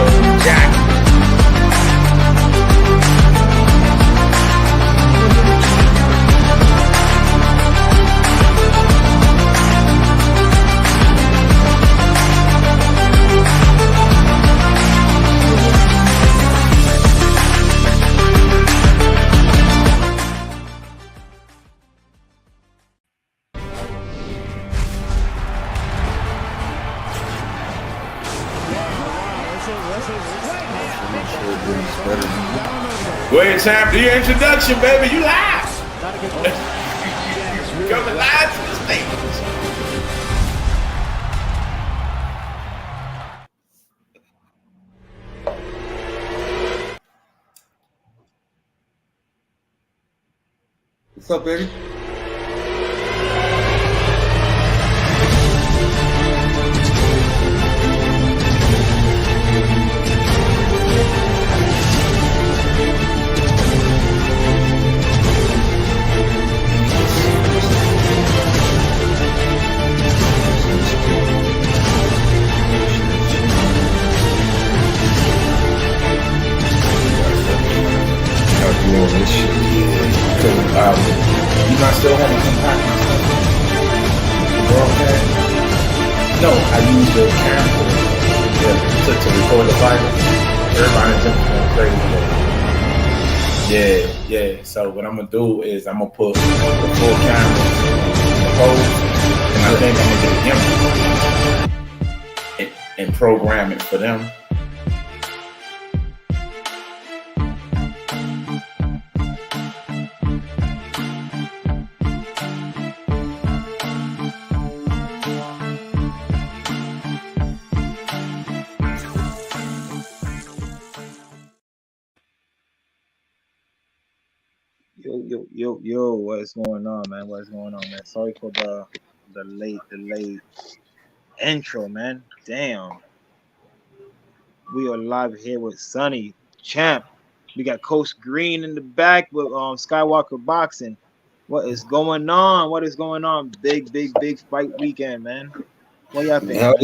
Agbeko, Jack. Go ahead, champ. Do your introduction, baby. You live. Coming live to the stage. What's up, baby? This shit. You not still having impact my stuff? Broadcast? No, I use the camera to record the fight. Everybody just going crazy. Yeah. So what I'm gonna do is I'm gonna put the full camera in the pose, and I think I'm gonna get a gimmick and program it for them. Yo, what's going on, man? Sorry for the late intro, man. Damn. We are live here with Sonny, Champ. We got Coach Green in the back with Skywalker Boxing. What is going on? Big fight weekend, man. What y'all think, man?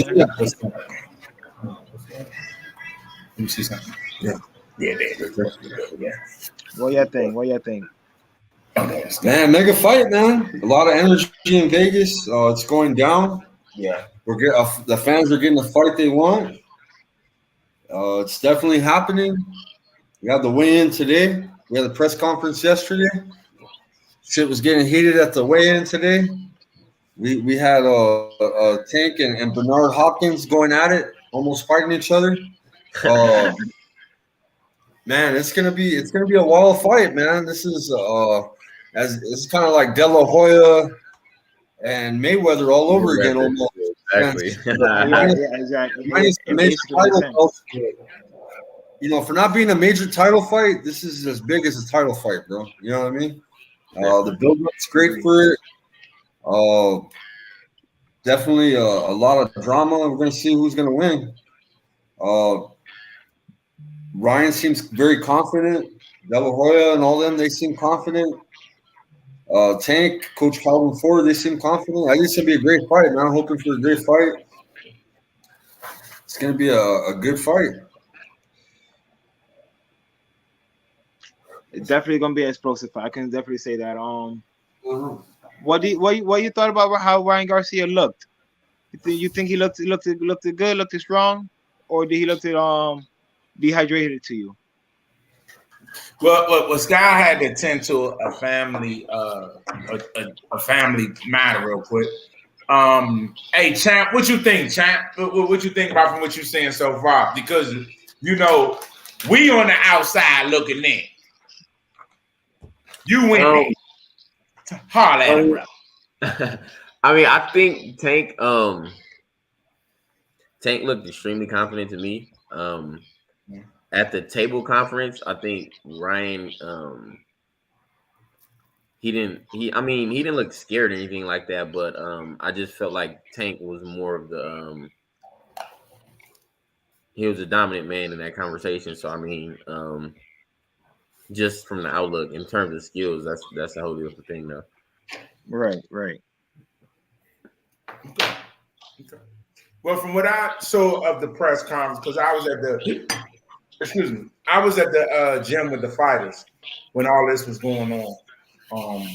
Let me see something. Yeah. What y'all think? Man, mega fight, man. A lot of energy in Vegas. It's going down. Yeah. The fans are getting the fight they want. It's definitely happening. We had the weigh-in today. We had the press conference yesterday. Shit was getting heated at the weigh-in today. We had Tank and Bernard Hopkins going at it, almost fighting each other. Man, it's gonna be a wild fight, man. This is it's kind of like De La Hoya and Mayweather all over again, almost. Exactly. You know, for not being a major title fight, this is as big as a title fight, bro. You know what I mean? The build-up's great for it. Definitely a lot of drama. We're gonna see who's gonna win. Ryan seems very confident. De La Hoya and all them, they seem confident. Tank, Coach Calvin Ford, they seem confident. I think it's going to be a great fight, man. I'm hoping for a great fight. It's going to be a good fight. It's definitely going to be an explosive fight. I can definitely say that. What you thought about how Ryan Garcia looked? You think he looked good, looked strong, or did he look dehydrated to you? Well, Sky had to attend to a family matter real quick. Hey, Champ, what you think, Champ? What you think about from what you're saying so far? Because you know we on the outside looking in. You win. Holla at him, bro. I mean, I think Tank looked extremely confident to me. At the table conference, I think Ryan he didn't look scared or anything like that, but I just felt like Tank was more of the he was a dominant man in that conversation. So I mean, just from the outlook in terms of skills, that's the whole different thing though. Right. Okay. Well, from what I saw of the press conference, because I was at the gym with the fighters when all this was going on,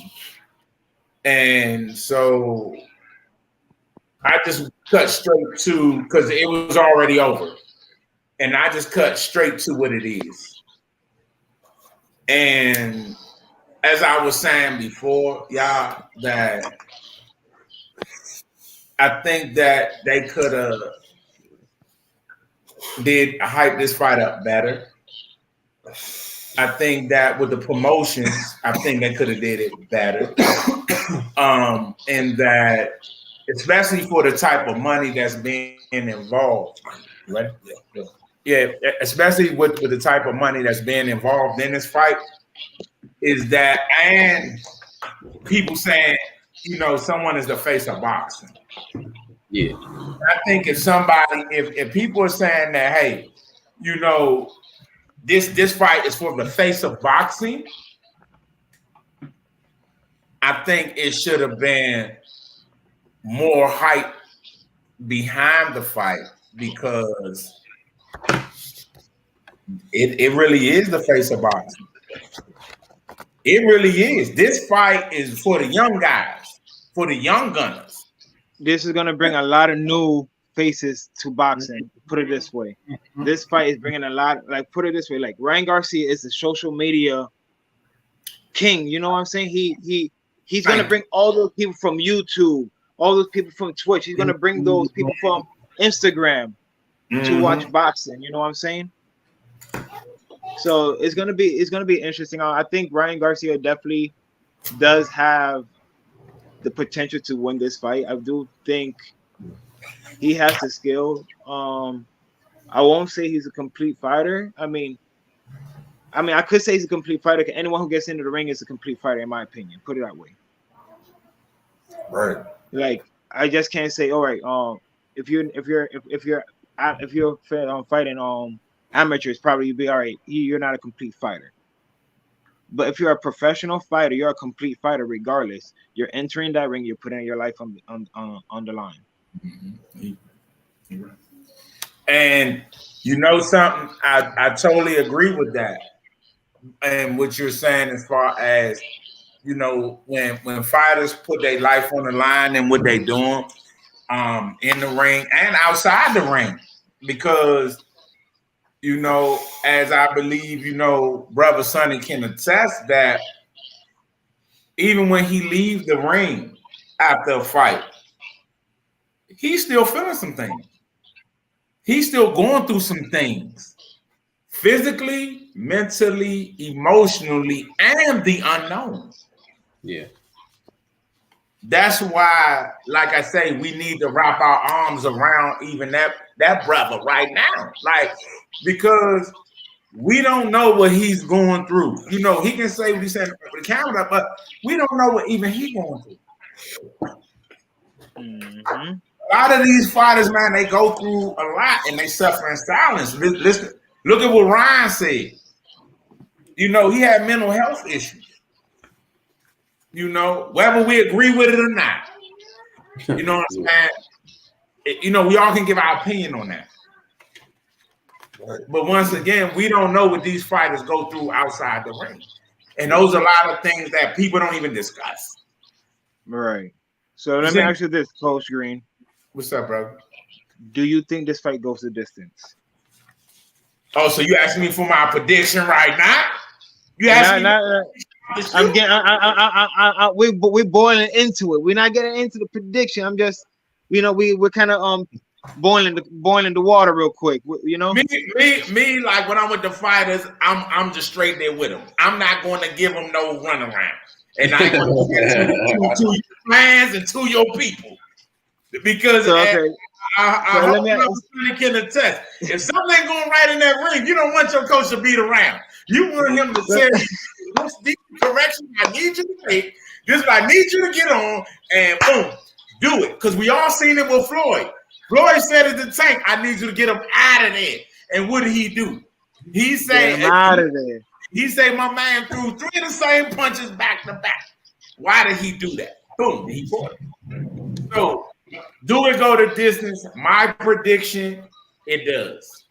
and so I just cut straight to because it was already over, and I just cut straight to what it is. And as I was saying before, y'all, that I think that they could have did hype this fight up better. I think that with the promotions, I think they could have did it better. And that especially for the type of money that's being involved. Right? Yeah, especially with the type of money that's being involved in this fight, is that and people saying, someone is the face of boxing. Yeah. I think if people are saying that, hey, this fight is for the face of boxing, I think it should have been more hype behind the fight because it really is the face of boxing. It really is. This fight is for the young guys, for the young gunners. This is gonna bring a lot of new faces to boxing. Put it this way, this fight is bringing a lot. Like, put it this way, like Ryan Garcia is the social media king. You know what I'm saying? He's gonna bring all those people from YouTube, all those people from Twitch. He's gonna bring those people from Instagram to watch boxing. You know what I'm saying? So it's gonna be interesting. I think Ryan Garcia definitely does have the potential to win this fight. I do think he has the skill. I won't say he's a complete fighter. I mean, I could say he's a complete fighter. Anyone who gets into the ring is a complete fighter, in my opinion. Put it that way. Right. Like, I just can't say, all right. If you're fighting amateurs, probably you'd be all right. You're not a complete fighter. But if you're a professional fighter, you're a complete fighter regardless. You're entering that ring, you're putting your life on the line. Mm-hmm. And something, I totally agree with that. And what you're saying as far as, when fighters put their life on the line and what they're doing in the ring and outside the ring. Because as I believe, Brother Sonny can attest that even when he leaves the ring after a fight, he's still feeling some things. He's still going through some things physically, mentally, emotionally, and the unknown. Yeah. That's why, like I say, we need to wrap our arms around even that brother right now. Like, because we don't know what he's going through. He can say what he said with the camera, but we don't know what even he's going through. Mm-hmm. A lot of these fighters, man, they go through a lot and they suffer in silence. Listen, look at what Ryan said. He had mental health issues. Whether we agree with it or not. You know what I'm saying? We all can give our opinion on that. But once again, we don't know what these fighters go through outside the ring. And those are a lot of things that people don't even discuss. Right. So let me ask you this, Coach Green. What's up, brother? Do you think this fight goes the distance? Oh, so you asking me for my prediction right now? You asking me? I'm getting. We're boiling into it. We're not getting into the prediction. I'm just, we're kind of boiling the water real quick. Me, like when I'm with the fighters, I'm just straight there with them. I'm not going to give them no runaround, and I to your fans and to your people because I hope somebody can attest. If something ain't going right in that ring, you don't want your coach to beat around. You want him to say, "What's the correction I need you to make? This is what I need you to get on," and boom, do it. Because we all seen it with Floyd. Floyd said at the tank, "I need you to get him out of there." And what did he do? He said, "Out of there." He said, "My man threw 3 of the same punches back to back." Why did he do that? Boom, he fought it. So Do it go the distance? My prediction, it does.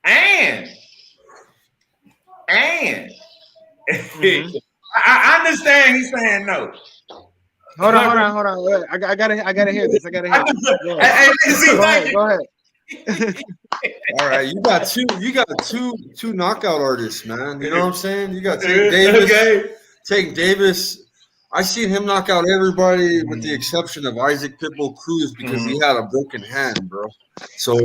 And I understand he's saying no. Hold on. I gotta hear this. Go ahead. All right, you got two knockout artists, man. You know what I'm saying? You got Tank Davis. Okay. Tank Davis. I seen him knock out everybody with the exception of Isaac Pitbull Cruz because he had a broken hand, bro. So,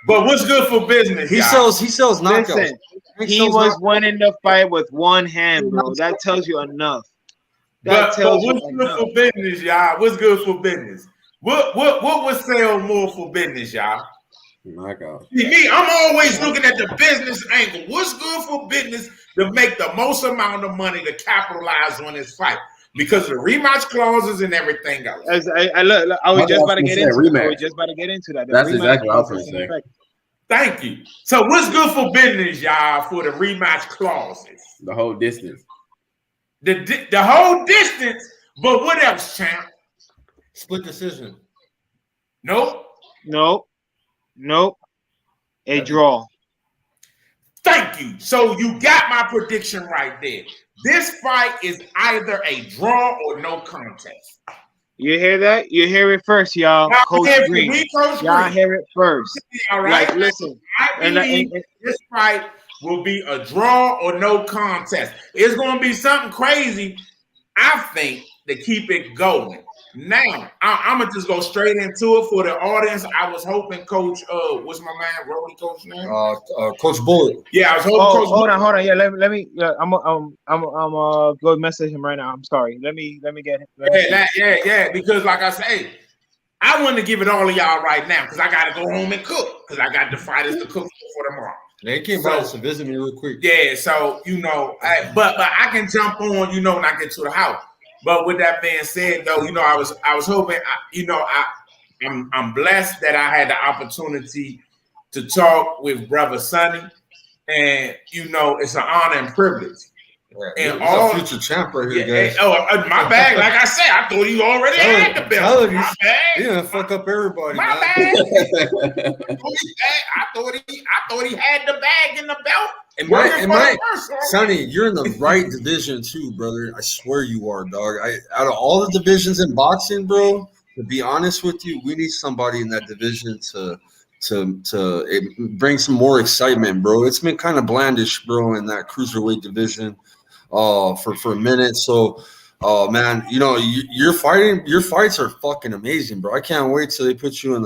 but what's good for business? He sells knockouts. Listen, he was winning the fight with one hand, bro. That tells you enough. But what's good for business, y'all? What's good for business? What would sell more for business, y'all? Knockout. See, me, I'm always looking at the business angle. What's good for business to make the most amount of money to capitalize on this fight? Because of the rematch clauses and everything else. I was just about to get into that. That's exactly what I was going to say. Thank you. So what's good for business, y'all, for the rematch clauses? The whole distance. The whole distance, but what else, champ? Split decision. Nope. A draw. Thank you. So you got my prediction right there. This fight is either a draw or no contest. You hear that? You hear it first, y'all. Coach Green. Y'all hear it first. All right. Like, listen. I believe this fight will be a draw or no contest. It's going to be something crazy, I think, to keep it going. Now, I'm going to just go straight into it for the audience. I was hoping Coach, what's my man, Rolly Coach name? Coach Bullet. Yeah, I was hoping Coach Hold on. Yeah, let me. I'm go message him right now. I'm sorry. Let me get him. Yeah. Because like I say, I want to give it all of y'all right now because I got to go home and cook because I got the fighters to cook for tomorrow. They came by us to visit me real quick. Yeah, so but I can jump on, when I get to the house. But with that being said, though, I was hoping, I'm blessed that I had the opportunity to talk with Brother Sonny, and it's an honor and privilege. Right. And all future champ right here, guys. My bad. Like I said, I thought you already had the belt. My bad. He didn't fuck up everybody. My bad. I thought he had the bag in the belt. Sonny, you're in the right division too, brother. I swear you are, dog. Out of all the divisions in boxing, bro, to be honest with you, we need somebody in that division to bring some more excitement, bro. It's been kind of blandish, bro, in that cruiserweight division. For a minute. So, man, your fights are fucking amazing, bro. I can't wait till they put you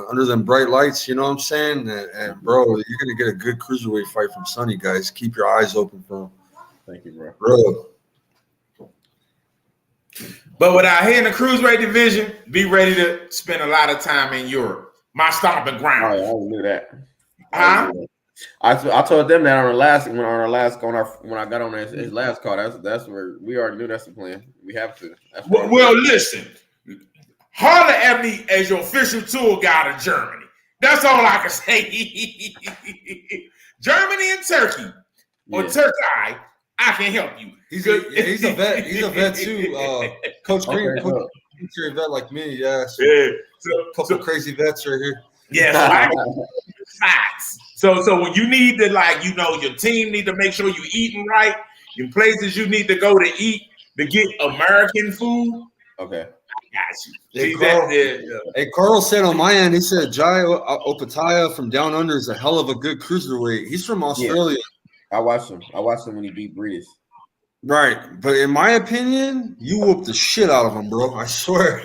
under them bright lights. You know what I'm saying? And bro, you're gonna get a good cruiserweight fight from Sonny, guys. Keep your eyes open for him. Thank you, bro. But without hitting the cruiserweight division, be ready to spend a lot of time in Europe. My stomping ground. Oh, yeah, I knew that. Huh? I told them that when I got on his last call. That's where we already knew that's the plan. We have to. Well, listen. Holler at me as your official tour guide of Germany. That's all I can say. Germany and Turkey or Turkey, I can help you. He's a vet. He's a vet too. Coach Green, he's a vet like me. Yeah. A couple crazy vets right here. Yeah. Facts. So when you need to, your team need to make sure you're eating right. In places you need to go to eat to get American food. Okay. I got you. Hey, Carl said on my end, he said Jai Opataya from Down Under is a hell of a good cruiserweight. He's from Australia. Yeah. I watched him when he beat Breeze. Right. But in my opinion, you whooped the shit out of him, bro. I swear.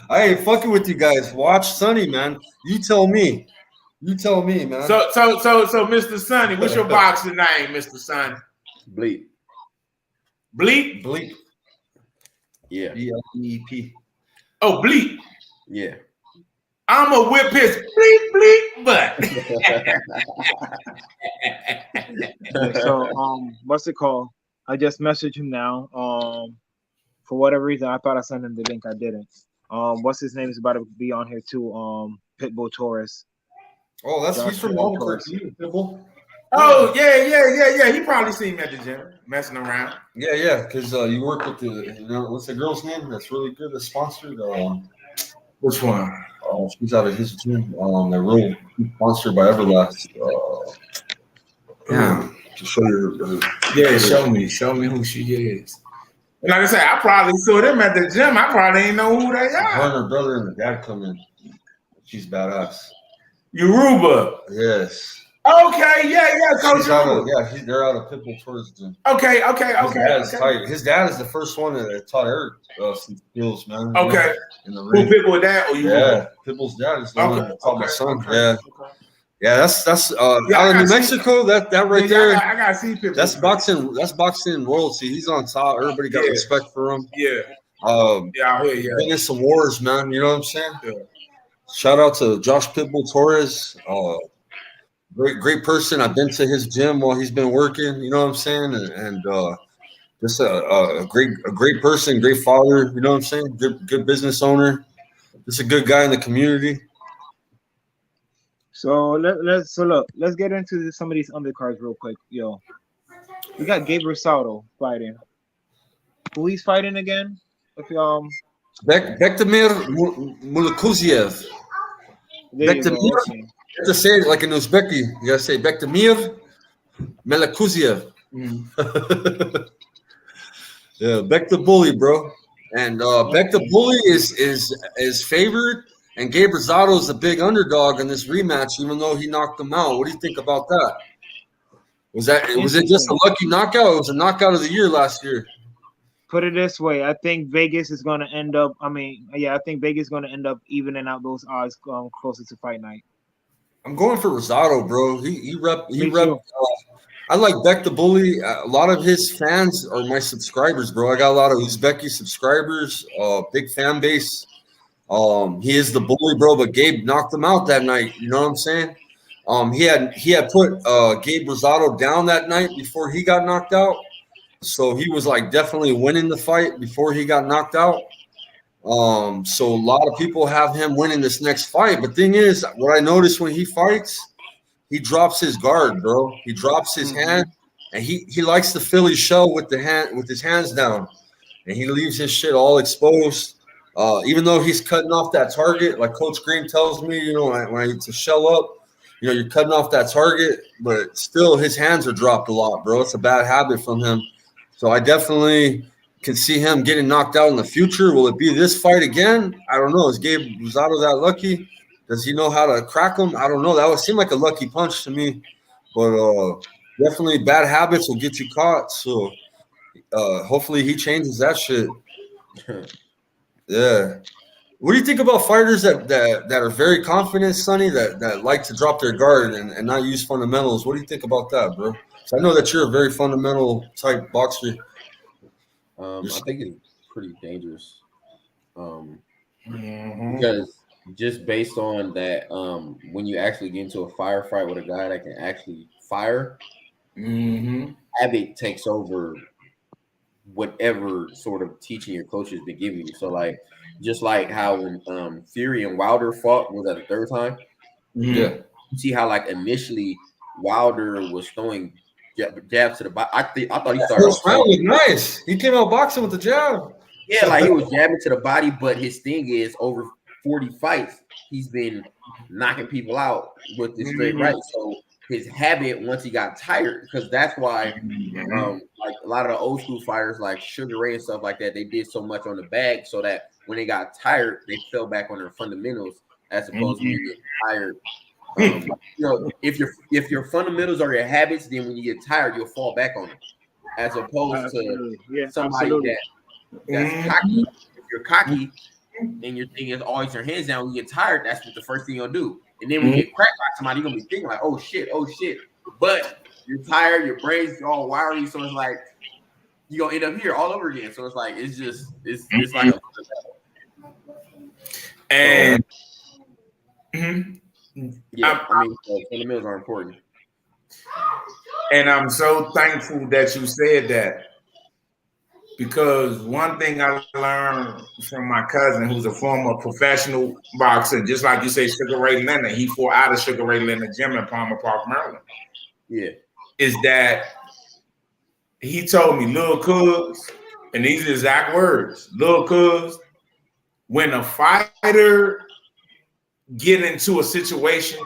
I ain't fucking with you guys. Watch Sonny, man. You tell me, man. So, Mr. Sonny, what's your boxing name, Mr. Sonny? Bleep. Bleep? Yeah. BLEP. Oh, Bleep. Yeah. I'm a whip his bleep, but. So, what's it called? I just messaged him now. For whatever reason, I thought I sent him the link. I didn't. What's his name is about to be on here too. Pitbull Torres. Oh, he's from Albuquerque, Pitbull. Oh, yeah. He probably seen me at the gym messing around. Yeah, because you work with what's the girl's name that's really good, that's sponsored? Which one? She's out of his gym. They're real sponsored by Everlast. Yeah. To show you. Yeah, show me who she is. And like I said, I probably saw them at the gym. I probably ain't know who they Her are. and her brother and the dad come in. She's badass. Yoruba. Yes. Okay, yeah, Coach. They're out of Pitbull Tours gym. Okay. Tight. His dad is the first one that taught Eric some skills, man. Okay. In the Who ring. Pitbull dad or you? Yeah, Pitbull's dad is the one that taught my son. Okay. Yeah. Yeah, that's out of New Mexico. That right there. I gotta see Pitbull. That's boxing royalty. He's on top. Everybody got respect for him. Yeah. I hear you. Been in some wars, man. You know what I'm saying? Yeah. Shout out to Josh Pitbull Torres. Great person. I've been to his gym while he's been working. You know what I'm saying? And just a great person, great father. You know what I'm saying? Good business owner. Just a good guy in the community. So let's get into some of these undercards real quick. Yo, we got Gabe Rosado fighting. Who he's fighting again? Bektemir Mulakuziev. Bektemir. You have to say it like an Uzbeki. You gotta say Bektemir Melakuziev. Yeah, Bek the Bully, bro. And Bek the Bully is favored, and Gabe Rosado is a big underdog in this rematch, even though he knocked him out. What do you think about that? Was it just a lucky knockout? It was a knockout of the year last year. Put it this way, I think Vegas is going to end up. I think Vegas is going to end up evening out those odds closer to fight night. I'm going for Rosado, bro. He rep. I like Bek the Bully. A lot of his fans are my subscribers, bro. I got a lot of Uzbeki subscribers. Big fan base. He is the bully, bro. But Gabe knocked him out that night. You know what I'm saying? He had put Gabe Rosado down that night before he got knocked out. So he was like definitely winning the fight before he got knocked out. So a lot of people have him winning this next fight. But thing is, what I noticed when he fights, he drops his guard, bro. He drops his hand, and he likes the Philly shell with his hands down, and he leaves his shit all exposed. Even though he's cutting off that target, like Coach Green tells me, you know, when I to shell up, you know, you're cutting off that target, but still his hands are dropped a lot, bro. It's a bad habit from him. So I definitely can see him getting knocked out in the future. Will it be this fight again? I don't know. Is Gabe Rosado that lucky? Does he know how to crack him? I don't know. That would seem like a lucky punch to me. But definitely bad habits will get you caught. So hopefully he changes that shit. Yeah. What do you think about fighters that are very confident, Sonny, that like to drop their guard and not use fundamentals? What do you think about that, bro? So I know that you're a very fundamental type boxer. I think it's pretty dangerous. Because just based on that, when you actually get into a firefight with a guy that can actually fire, habit takes over whatever sort of teaching your coach has been giving you. So, like, just like how when Fury and Wilder fought, was that the third time? Yeah. You see how, like, initially Wilder was throwing jabs to the body. I thought he started. First round was nice. He came out boxing with the jab. Yeah, like he was jabbing to the body, but his thing is over 40 fights, he's been knocking people out with this straight right. So his habit, once he got tired, because that's why like a lot of the old school fighters like Sugar Ray and stuff like that, they did so much on the bag so that when they got tired, they fell back on their fundamentals as opposed to when you get tired. You know, if your fundamentals are your habits, then when you get tired, you'll fall back on it. As opposed to somebody that's cocky. If you're cocky and your thing is always your hands down, when you get tired, that's what the first thing you'll do. And then when you get cracked by somebody, you're gonna be thinking like, oh shit. But you're tired, your brain's all wiry, so it's like you're gonna end up here all over again. So it's like it's like and fundamentals are important. And I'm so thankful that you said that. Because one thing I learned from my cousin, who's a former professional boxer, just like you say, Sugar Ray Leonard, he fought out of Sugar Ray Leonard gym in Palmer Park, Maryland. Yeah. is that he told me, "Lil' cuz," and these are exact words, "Lil' cuz, when a fighter get into a situation,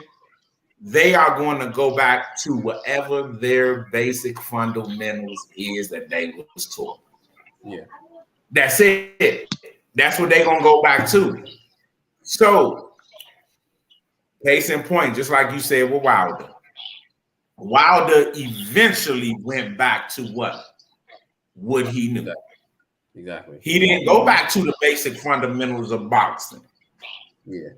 they are going to go back to whatever their basic fundamentals is that they was taught." Yeah. That's it. That's what they're gonna go back to. So, case in point, just like you said with Wilder. Wilder eventually went back to what he knew. Exactly. He didn't go back to the basic fundamentals of boxing. Yeah.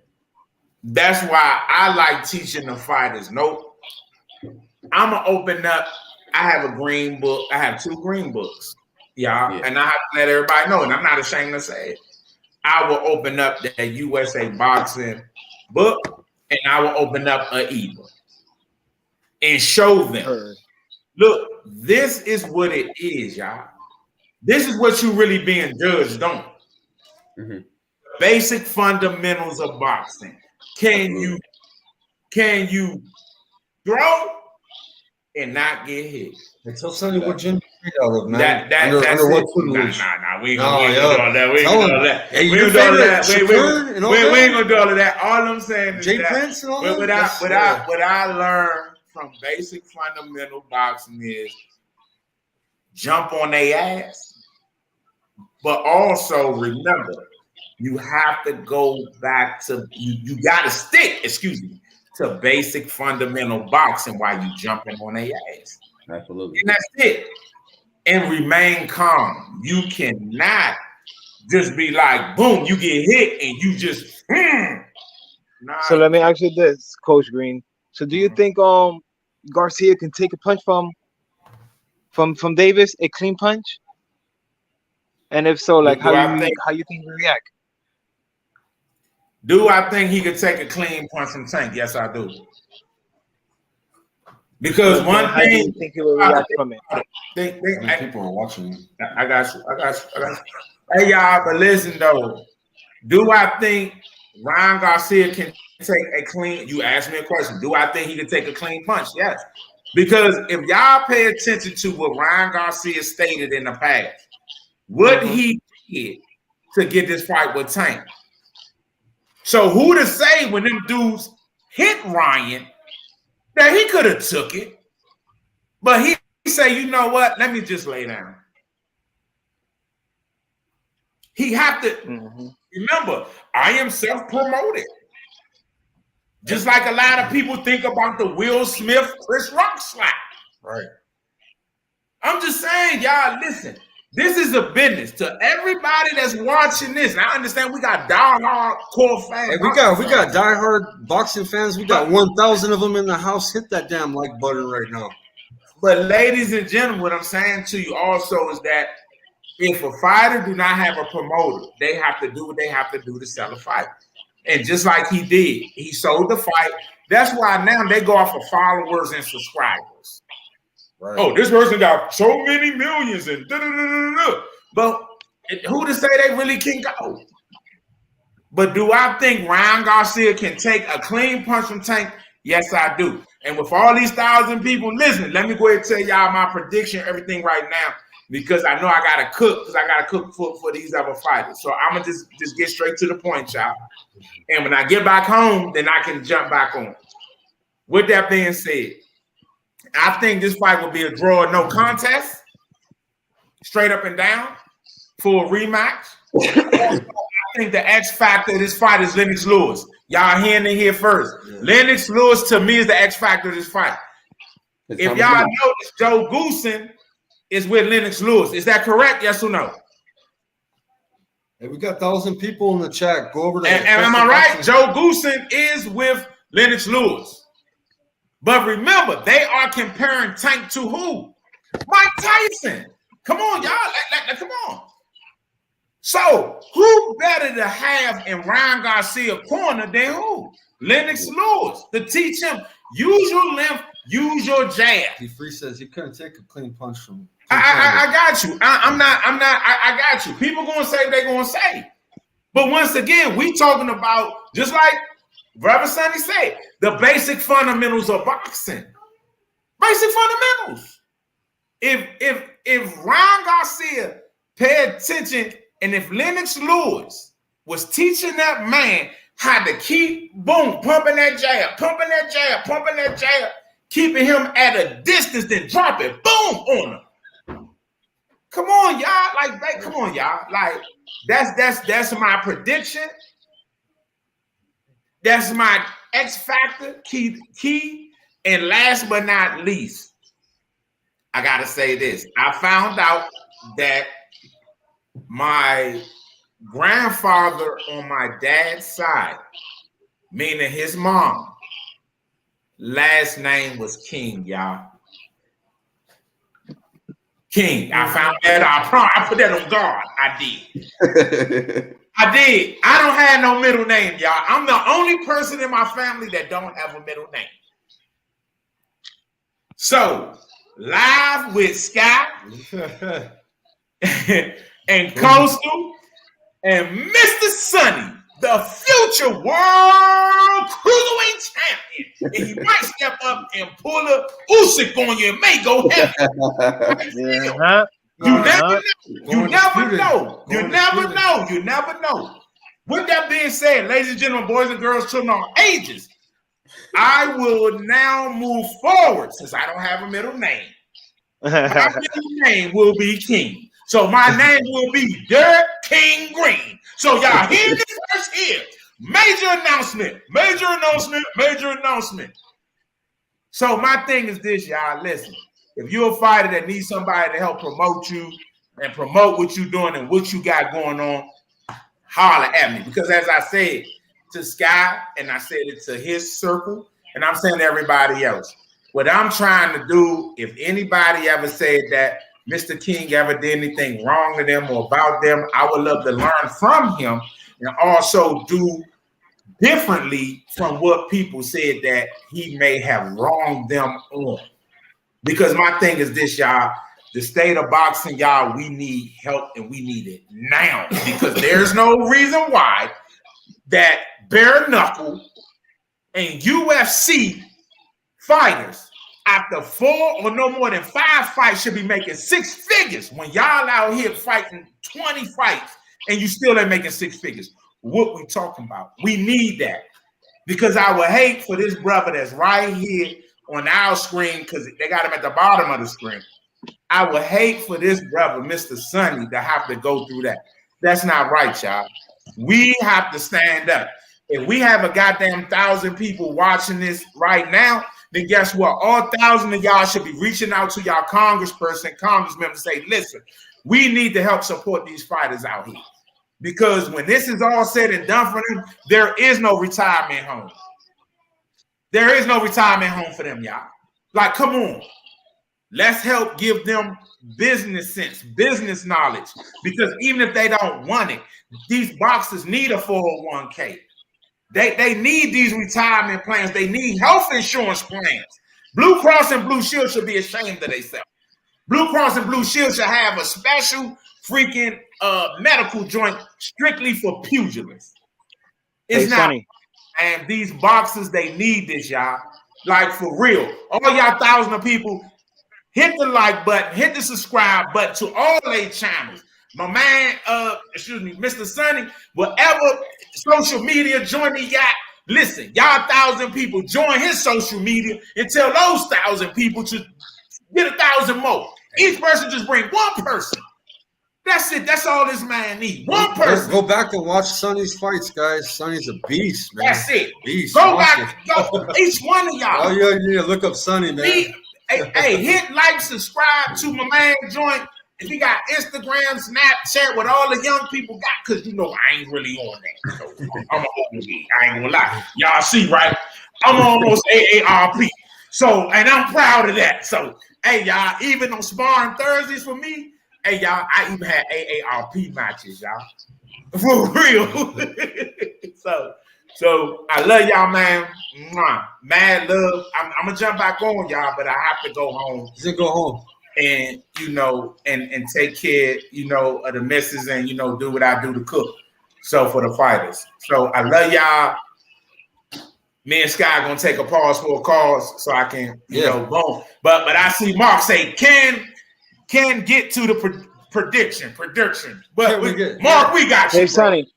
That's why I like teaching the fighters. Nope. I'm gonna open up. I have a green book. I have 2 green books. Yeah. And I have to let everybody know, and I'm not ashamed to say it. I will open up the USA boxing book, and I will open up an ebook and show them. Look, this is what it is, y'all. This is what you really being judged on. Mm-hmm. Basic fundamentals of boxing. Can you throw and not get hit? Tell Sonny what gym you out of, man. That's under what it. Nah. We ain't gonna do all that. We ain't gonna do all that. Hey, we ain't gonna do all that. We ain't gonna do all of that. All I'm saying is Prince and all what I learned from basic fundamental boxing is jump on their ass, but also remember you have to go back to you got to stick. To basic fundamental boxing while you jumping on their ass. Absolutely. And that's it. And remain calm. You cannot just be like, boom, you get hit and you just Nah. So let me ask you this, Coach Green. So do you think Garcia can take a punch from Davis, a clean punch? And if so, like how you think he react? Do I think he could take a clean punch from Tank? Yes, I do. Because one how do you think he will react from it? People are watching. I got you. Hey, y'all, but listen, though. Do I think Ryan Garcia can take a clean? You asked me a question. Do I think he can take a clean punch? Yes. Because if y'all pay attention to what Ryan Garcia stated in the past, what he did to get this fight with Tank. So who to say when them dudes hit Ryan that he could have took it, but he say, you know what? Let me just lay down. He have to remember, I am self-promoted. Just like a lot of people think about the Will Smith, Chris Rock slap. Right. I'm just saying, y'all, listen. This is a business. To everybody that's watching this, and I understand we got diehard core fans. Hey, we got diehard boxing fans. We got 1,000 of them in the house. Hit that damn like button right now. But ladies and gentlemen, what I'm saying to you also is that if a fighter do not have a promoter, they have to do what they have to do to sell a fight. And just like he did, he sold the fight. That's why now they go off of followers and subscribers. Right. Oh, this person got so many millions and da-da-da-da-da. But who to say they really can go? But do I think Ryan Garcia can take a clean punch from Tank? Yes, I do. And with all these 1,000 people listening, let me go ahead and tell y'all my prediction, everything right now, because I know I got to cook, because I got to cook for these other fighters. So I'm going to just get straight to the point, y'all. And when I get back home, then I can jump back on. With that being said, I think this fight will be a draw or no contest, straight up and down, for a rematch. I think the X factor of this fight is Lennox Lewis. Y'all hearing it here first. Yeah. Lennox Lewis, to me, is the X factor of this fight. If y'all notice, Joe Goosen is with Lennox Lewis. Is that correct? Yes or no? Hey, we got 1,000 people in the chat. Go over there. And am I right? Joe Goosen is with Lennox Lewis. But remember, they are comparing Tank to who? Mike Tyson. Come on, y'all. Come on. So, who better to have in Ryan Garcia corner than who? Lennox Lewis. To teach him, use your length, use your jab. He free says he couldn't take a clean punch from. I got you. I got you. People gonna say what they gonna say. But once again, we talking about, just like Brother Sonny said, the basic fundamentals of boxing. Basic fundamentals. If Ryan Garcia paid attention, and if Lennox Lewis was teaching that man how to keep pumping that jab, keeping him at a distance, then drop it, boom, on him. Come on, y'all. Like come on, y'all. Like, that's my prediction. That's my X factor, key. And last but not least, I gotta say this. I found out that my grandfather on my dad's side, meaning his mom, last name was King, y'all. King. I found that out. I put that on guard. I did. I don't have no middle name, y'all. I'm the only person in my family that don't have a middle name. So, live with Scott and Coastal and Mr. Sonny, the future world cruiserweight champion. And he might step up and pull a Usyk on you and may go heavy. You never know. With that being said, ladies and gentlemen, boys and girls, children of all ages, I will now move forward since I don't have a middle name. My middle name will be King. So my name will be Dirt King Green. So y'all hear this first here. Major announcement. So my thing is this, y'all. Listen, if you're a fighter that needs somebody to help promote you and promote what you're doing and what you got going on, holler at me. Because as I said to Sky, and I said it to his circle, and I'm saying to everybody else, what I'm trying to do, if anybody ever said that Mr. King ever did anything wrong to them or about them, I would love to learn from him and also do differently from what people said that he may have wronged them on. Because my thing is this, y'all, the state of boxing, y'all, we need help and we need it now because there's no reason why that bare knuckle and UFC fighters after 4 or no more than 5 fights should be making 6 figures when y'all out here fighting 20 fights and you still ain't making 6 figures. What we talking about? We need that because I would hate for this brother that's right here on our screen because they got him at the bottom of the screen. I would hate for this brother, Mr. Sonny, to have to go through that. That's not right, y'all. We have to stand up. If we have a goddamn 1,000 people watching this right now, then guess what? All 1,000 of y'all should be reaching out to y'all congressperson, congressman to say, listen, we need to help support these fighters out here. Because when this is all said and done for them, there is no retirement home. There is no retirement home for them, y'all. Like, come on. Let's help give them business sense, business knowledge. Because even if they don't want it, these boxers need a 401k. They need these retirement plans. They need health insurance plans. Blue Cross and Blue Shield should be ashamed of themselves. Blue Cross and Blue Shield should have a special freaking medical joint strictly for pugilists. It's not. Funny. And these boxers, they need this, y'all. Like, for real. All y'all 1,000 of people, hit the like button, hit the subscribe button to all their channels. My man, Mr. Sonny, whatever social media joint he got, listen, y'all 1,000 people join his social media and tell those 1,000 people to get 1,000 more. Each person just bring one person. That's it. That's all this man needs. One person. Go back and watch Sonny's fights, guys. Sonny's a beast, man. That's it. Beast. Go back. Go, each one of y'all. Oh, yeah. Look up Sonny, man. Hey, hit like, subscribe to my man joint. If he got Instagram, Snapchat, what all the young people got, because you know I ain't really on that. So I'm a old head. I ain't gonna lie. Y'all see, right? I'm almost AARP. So, and I'm proud of that. So, hey, y'all, even on sparring Thursdays for me, hey, y'all, I even had AARP matches, y'all. For real. So I love y'all, man. Mad love. I'm gonna jump back on y'all, but I have to go home. Just go home. And and take care, of the missus and do what I do to cook. So for the fighters. So I love y'all. me and Sky gonna take a pause for a cause so I can, go. But I see Mark say can get to the prediction. But Mark, we got you, Hey, Sonny.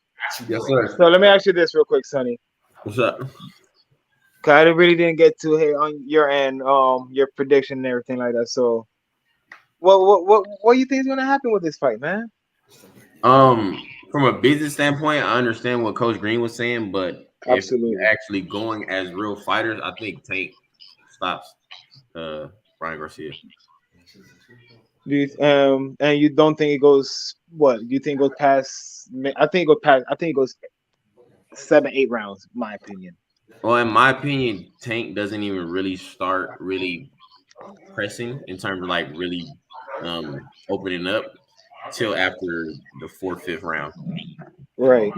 Yes, sir. So let me ask you this real quick, Sonny. What's up? Cause I really didn't get to on your end, your prediction and everything like that. So, what do you think is gonna happen with this fight, man? From a business standpoint, I understand what Coach Green was saying, but if you're actually going as real fighters, I think Tank stops Brian Garcia. Do you and you don't think it goes what? Do you think it goes past? I think it goes 7-8 rounds. My opinion. Well, in my opinion, Tank doesn't even really start really pressing in terms of like really opening up till after the 4th, 5th round. Right.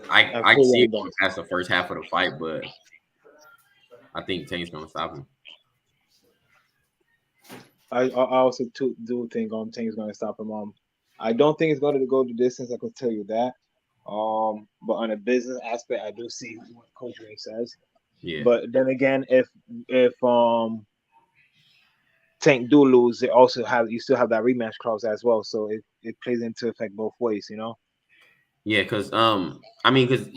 I see it going past the first half of the fight, but I think Tank's gonna stop him. I also do think Tank's gonna stop him. I don't think it's going to go the distance. I can tell you that. But on a business aspect, I do see what Coach Green says. Yeah. But then again, if Tank do lose, you still have that rematch clause as well. So it plays into effect both ways, Yeah, because because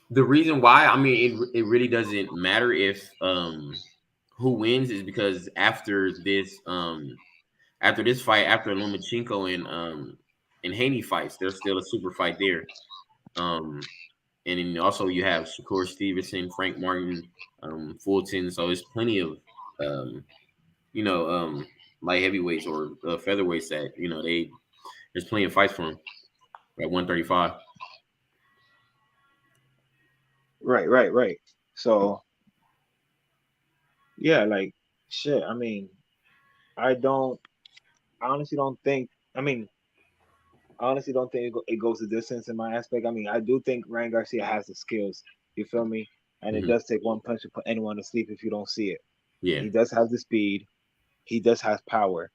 the reason why it really doesn't matter if who wins is because after this fight, after Lomachenko and Haney fights, there's still a super fight there. And then also you have Shakur Stevenson, Frank Martin, Fulton. So it's plenty of light heavyweights or featherweights that there's plenty of fights for them at 135. Right. So yeah, like shit. I honestly don't think. It goes the distance in my aspect. I do think Ryan Garcia has the skills. You feel me? And it does take one punch to put anyone to sleep if you don't see it. Yeah, he does have the speed. He does have power.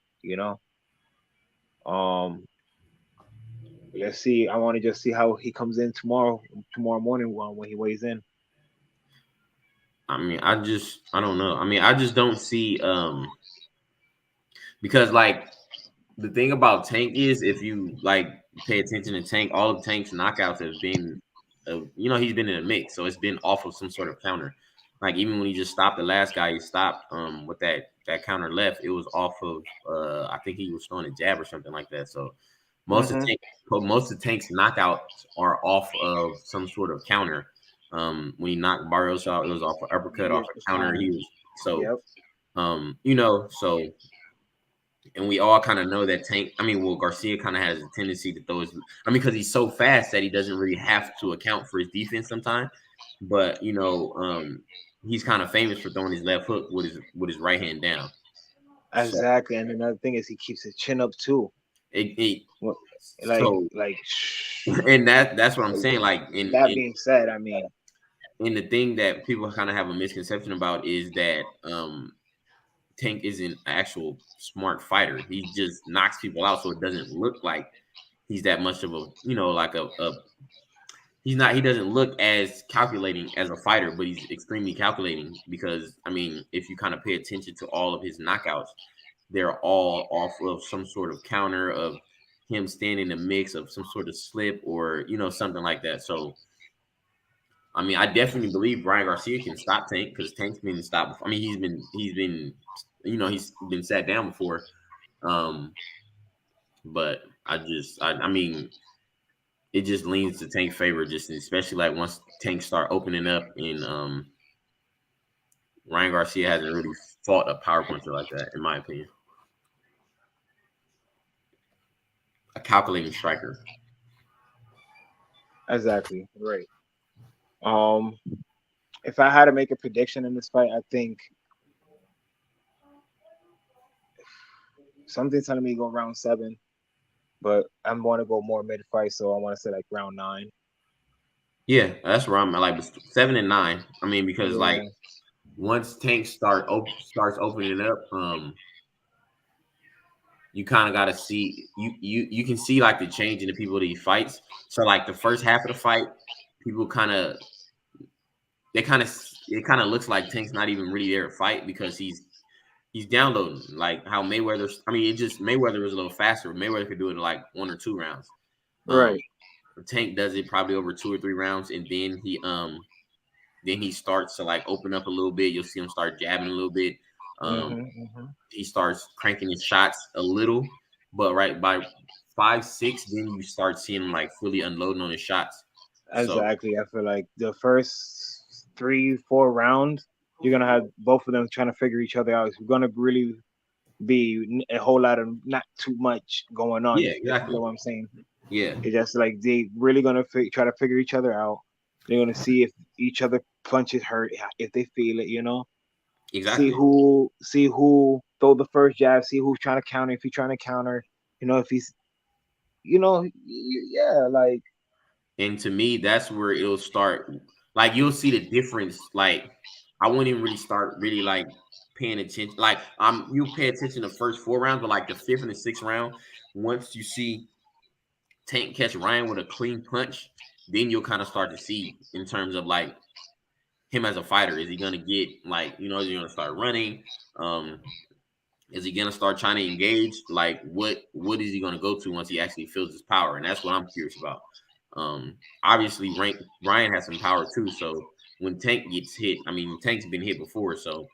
Let's see. I want to just see how he comes in tomorrow morning when he weighs in. I don't know. I just don't see because like the thing about Tank is if you like pay attention to Tank, all of Tank's knockouts have been he's been in a mix, so it's been off of some sort of counter. Like even when he just stopped the last guy, he stopped with that counter left. It was off of I think he was throwing a jab or something like that. So most of Tank's knockouts are off of some sort of counter. When he knocked Barrios out, it was off an uppercut, off a counter. He was so so. And we all kind of know that Tank. Garcia kind of has a tendency to throw his. Because he's so fast that he doesn't really have to account for his defense sometimes. But he's kind of famous for throwing his left hook with his right hand down. Exactly, and another thing is he keeps his chin up too. And that's what I'm saying. Like, being said, and the thing that people kind of have a misconception about is that Tank isn't an actual smart fighter. He just knocks people out, so it doesn't look like he's that much of a he's not. He doesn't look as calculating as a fighter, but he's extremely calculating because if you kind of pay attention to all of his knockouts, they're all off of some sort of counter of him standing in the mix of some sort of slip or something like that. So I definitely believe Brian Garcia can stop Tank because Tank's been stopped before. He's been he's been sat down before. But it just leans to Tank's favor, just especially like once Tank start opening up and Ryan Garcia hasn't really fought a power puncher like that, in my opinion. A calculating striker. Exactly. Right. If I had to make a prediction in this fight, I think something's telling me to go round 7, but I'm going to go more mid fight, so I want to say like round 9. Yeah, that's where I'm at, like 7 and 9. Because like once Tank starts opening it up, you kind of got to see you can see like the change in the people that he fights. So like the first half of the fight, people kind of it kind of looks like Tank's not even really there to fight because he's downloading like how Mayweather's. I mean, it just Mayweather was a little faster. Mayweather could do it in like 1 or 2 rounds. Right. Tank does it probably over 2 or 3 rounds, and then he starts to like open up a little bit. You'll see him start jabbing a little bit. He starts cranking his shots a little, but right by 5, 6, then you start seeing him like fully unloading on his shots. Exactly. I feel like the first 3, 4 rounds, you're gonna have both of them trying to figure each other out. It's gonna really be a whole lot of not too much going on. Yeah, exactly. You know what I'm saying? Yeah, it's just like they really gonna try to figure each other out. They're gonna see if each other punches hurt, if they feel it. exactly. See who throw the first jab. See who's trying to counter. If he's trying to counter, if he's, yeah, like. And to me, that's where it'll start. Like you'll see the difference. Like I wouldn't even really start really like paying attention. Like you pay attention the first 4 rounds, but like the 5th and the 6th round, once you see Tank catch Ryan with a clean punch, then you'll kind of start to see in terms of like him as a fighter. Is he gonna get like is he gonna start running? Is he gonna start trying to engage? Like what is he gonna go to once he actually feels his power? And that's what I'm curious about. Obviously Ryan has some power too. So when Tank gets hit, I mean Tank's been hit before, so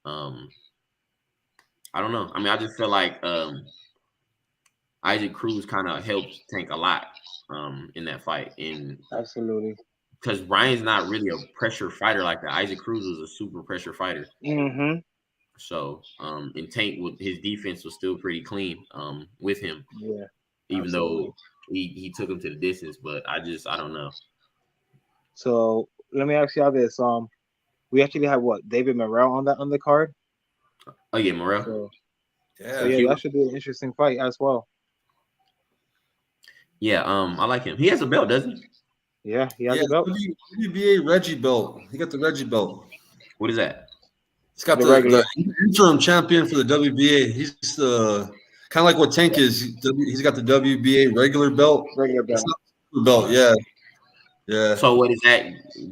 I don't know. I mean, I just feel like Isaac Cruz kind of helped Tank a lot in that fight. And Absolutely. Because Ryan's not really a pressure fighter like that. Isaac Cruz was a super pressure fighter. So and Tank with his defense was still pretty clean with him. Yeah. Even though he took him to the distance, but I don't know. So let me ask y'all this: we actually have David Morrell on that undercard. Oh yeah, Morrell. So that should be an interesting fight as well. Yeah, I like him. He has a belt, doesn't he? Yeah, he has a belt. WBA Reggie belt. He got the Reggie belt. What is that? He's got the interim champion for the WBA. He's the kind of like what Tank is. He's got the WBA regular belt. Belt, yeah. Yeah. So what is that?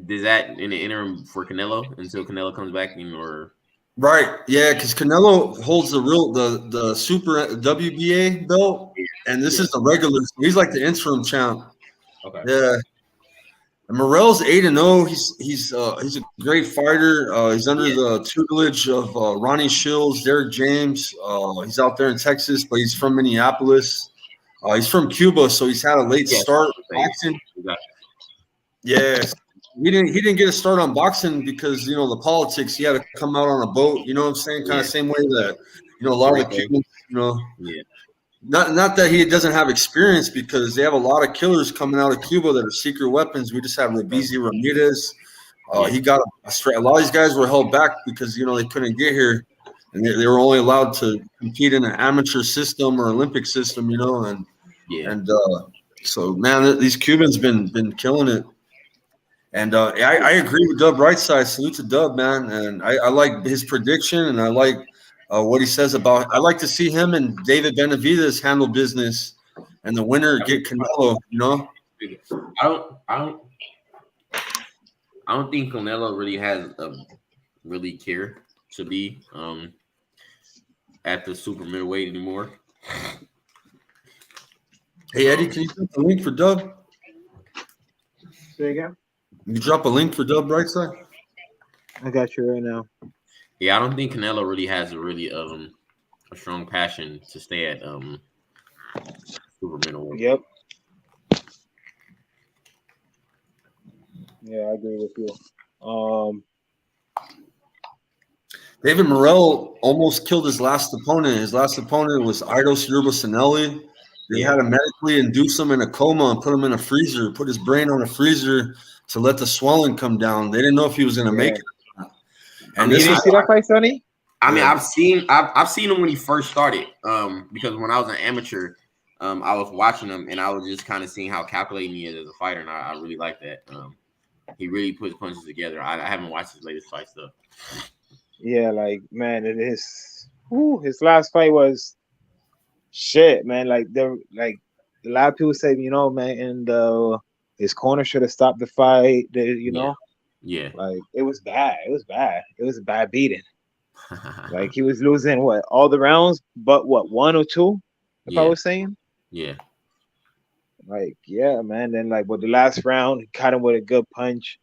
Is that in the interim for Canelo until Canelo comes back in, or? Right. Yeah, because Canelo holds the super WBA belt, and this is the regular. So he's like the interim champ. Okay. Yeah. And Morrell's 8-0. He's a great fighter. He's under the tutelage of Ronnie Shields, Derek James. He's out there in Texas, but he's from Minneapolis. He's from Cuba, so he's had a late start boxing. Yes. He didn't get a start on boxing because the politics. He had to come out on a boat. You know what I'm saying? Kind of same way that a lot of the Cubans. Yeah. Not that he doesn't have experience, because they have a lot of killers coming out of Cuba that are secret weapons. We just have Rabizi Ramirez. He got a lot of these guys were held back because they couldn't get here, and they were only allowed to compete in an amateur system or Olympic system. So man, these Cubans been killing it. And I agree with Dub Rightside. Salute to Dub, man. And I like his prediction, and I like what he says about. I like to see him and David Benavidez handle business, and the winner get Canelo. I don't think Canelo really has really care to be at the super middleweight anymore. Hey Eddie, can you put the link for Dub? Say again. You drop a link for Dub Brightside? I got you right now. Yeah, I don't think Canelo really has a strong passion to stay at super middleweight. Yep. Yeah, I agree with you. David Morrell almost killed his last opponent. His last opponent was Idos Yerbasinelli. They had to medically induce him in a coma and put him in a freezer, put his brain on a freezer to let the swelling come down. They didn't know if he was going to make it. And you didn't see that fight, Sonny? I mean, I've seen him when he first started. Because when I was an amateur, I was watching him, and I was just kind of seeing how calculating he is as a fighter, and I really like that. He really puts punches together. I haven't watched his latest fight stuff. Yeah, like man, it is. His last fight was shit, man. Like a lot of people say, man, and his corner should have stopped the fight. Yeah. Like it was bad. It was bad. It was a bad beating. Like he was losing what all the rounds, but what one or two, if I Yeah. was saying. Yeah. Like yeah, man. Then like with the last round, he caught him with a good punch.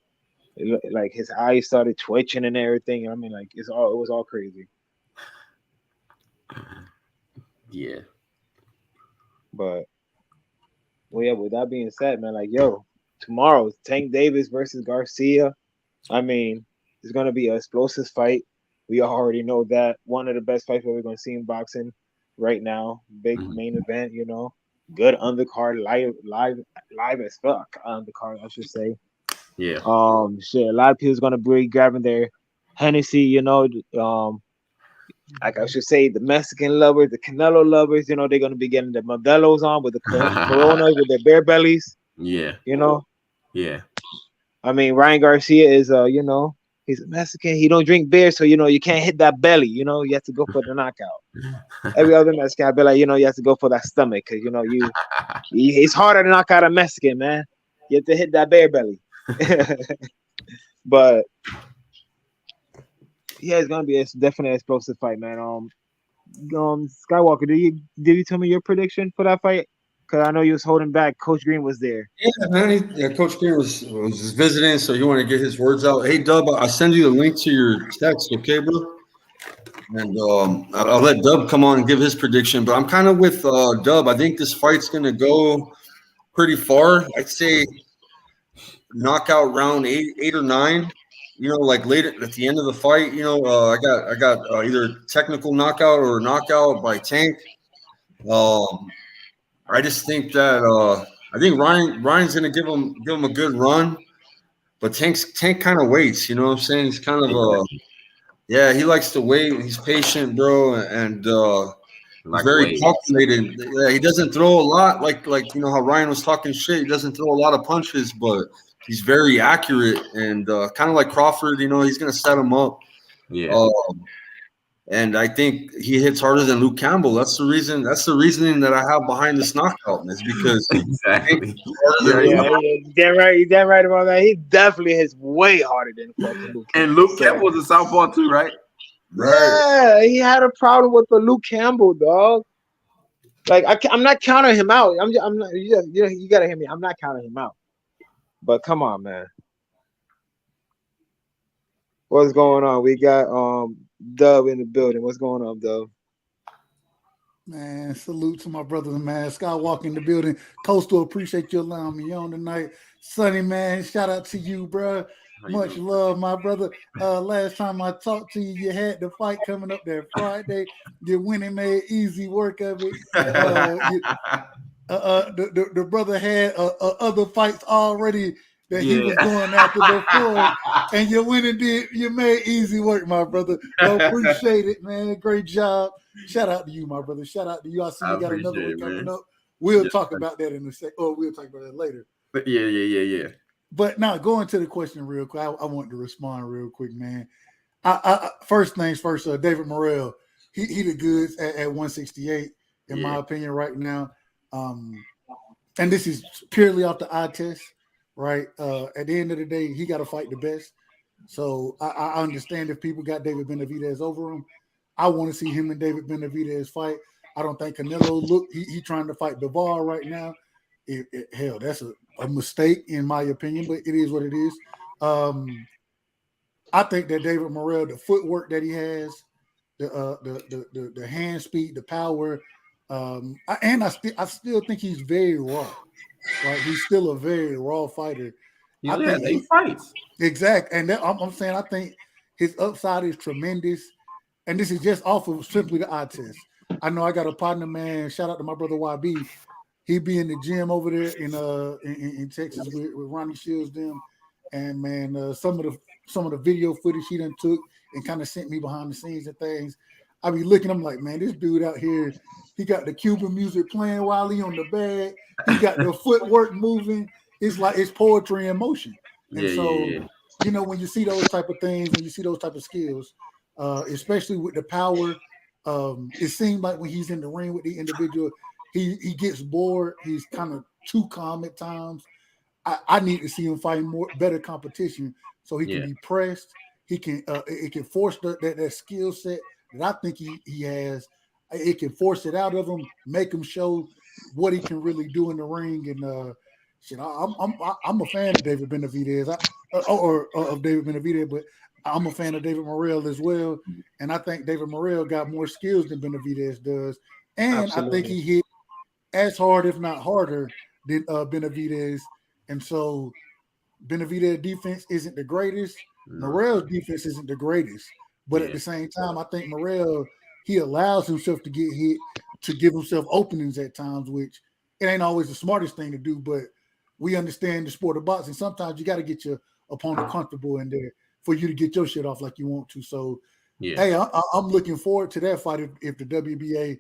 Like his eyes started twitching and everything. I mean, like it was all crazy. Yeah. But well, yeah. With that being said, man, like yo, tomorrow Tank Davis versus Garcia. I mean, it's gonna be an explosive fight. We already know that one of the best fights that we're gonna see in boxing right now. Big Mhm. main event, you know. Good undercard, live as fuck undercard, I should say. Yeah. Shit, a lot of people's gonna be grabbing their Hennessy, you know. Like I should say, the Mexican lovers, the Canelo lovers, you know, they're gonna be getting the Modelo's on with the Coronas with their bare bellies, Yeah. you know. Yeah. I mean, Ryan Garcia is, you know, he's a Mexican. He don't drink beer, so you know you can't hit that belly. You know, you have to go for the knockout. Every other Mexican, I be like, you know, you have to go for that stomach because you know it's harder to knock out a Mexican, man. You have to hit that bear belly. But yeah, it's gonna be a definite explosive fight, man. Skywalker, did you tell me your prediction for that fight? Because I know you was holding back. Coach Green was there. Yeah, man. Coach Green was just visiting, so he wanted to get his words out. Hey, Dub, I send you the link to your text, okay, bro? And I'll let Dub come on and give his prediction. But I'm kind of with Dub. I think this fight's gonna go pretty far. I'd say knockout round eight or nine. You know, like later at the end of the fight. You know, I got either technical knockout or knockout by Tank. Um, I just think that I think Ryan's gonna give him a good run, but Tank kind of waits. You know what I'm saying? He's kind of Exactly. yeah, he likes to wait. He's patient, bro, and he's Like very Wade. calculated. Yeah, he doesn't throw a lot, like you know how Ryan was talking shit. He doesn't throw a lot of punches, but he's very accurate and kind of like Crawford. You know, he's gonna set him up. Yeah. Uh, and I think he hits harder than Luke Campbell. That's the reason. That's the reasoning that I have behind this knockout is because Tank Exactly. hits harder Yeah. than Luke. Yeah, he's damn right. He's damn right about that. He definitely hits way harder than fucking Luke And Campbell. Luke So Campbell was a southpaw too, right? Right. yeah, he had a problem with the Luke Campbell, dog. Like I'm not counting him out. I'm not. You gotta hear me. I'm not counting him out. But come on, man. What's going on? We got Dub in the building. What's going on, Dub? Man, salute to my brothers, man. Skywalker in the building. Coastal, appreciate you allowing me on tonight. Sonny, man, shout out to you, bro. How you Much doing? love, my brother. Last time I talked to you, you had the fight coming up that Friday. You went and made easy work of it. The brother had other fights already that he Yeah. was going after before, and you went and did. You made easy work, my brother. Appreciate it, man. Great job. Shout out to you, my brother. Shout out to you. I see I you got another appreciate one it, coming man. up. We'll Yes, talk sir. about that in a sec. Oh, we'll talk about that later. Yeah. But now, going to the question real quick, I want to respond real quick, man. I first things first. David Morrell, he the goods at 168 in my Yeah. opinion right now. And this is purely off the eye test, right? At the end of the day, he got to fight the best. So I understand if people got David Benavidez over him. I want to see him and David Benavidez fight. I don't think Canelo he trying to fight Bivol right now. Hell, that's a mistake in my opinion, but it is what it is. I think that David Morrell, the footwork that he has, the hand speed, the power, I still think he's very raw. Right, he's still a very raw fighter. He I only think has 8 fights. exact, and I'm saying I think his upside is tremendous, and this is just off of simply the eye test. I know I got a partner, man. Shout out to my brother YB. He be in the gym over there in Texas with Ronnie Shields them, and man, some of the video footage he done took and kind of sent me behind the scenes and things. I be looking, I'm like, man, this dude out here, he got the Cuban music playing while he on the bag. He got the footwork moving. It's like it's poetry in motion. And so, Yeah. you know, when you see those type of things, when you see those type of skills, especially with the power, it seems like when he's in the ring with the individual, he gets bored. He's kind of too calm at times. I need to see him fight more better competition so he can be pressed. He can it can force that skill set that I think he has. It can force it out of him, make him show what he can really do in the ring. And shit, I'm a fan of David Benavidez, or of David Benavidez, but I'm a fan of David Morrell as well. And I think David Morrell got more skills than Benavidez does, and I think he hit as hard, if not harder, than Benavidez. And so Benavidez' defense isn't the greatest. Morrell's defense isn't the greatest. But at the same time, I think Morrell, he allows himself to get hit to give himself openings at times, which it ain't always the smartest thing to do, but we understand the sport of boxing. Sometimes you got to get your opponent comfortable in there for you to get your shit off like you want to. So, hey, I'm looking forward to that fight if the WBA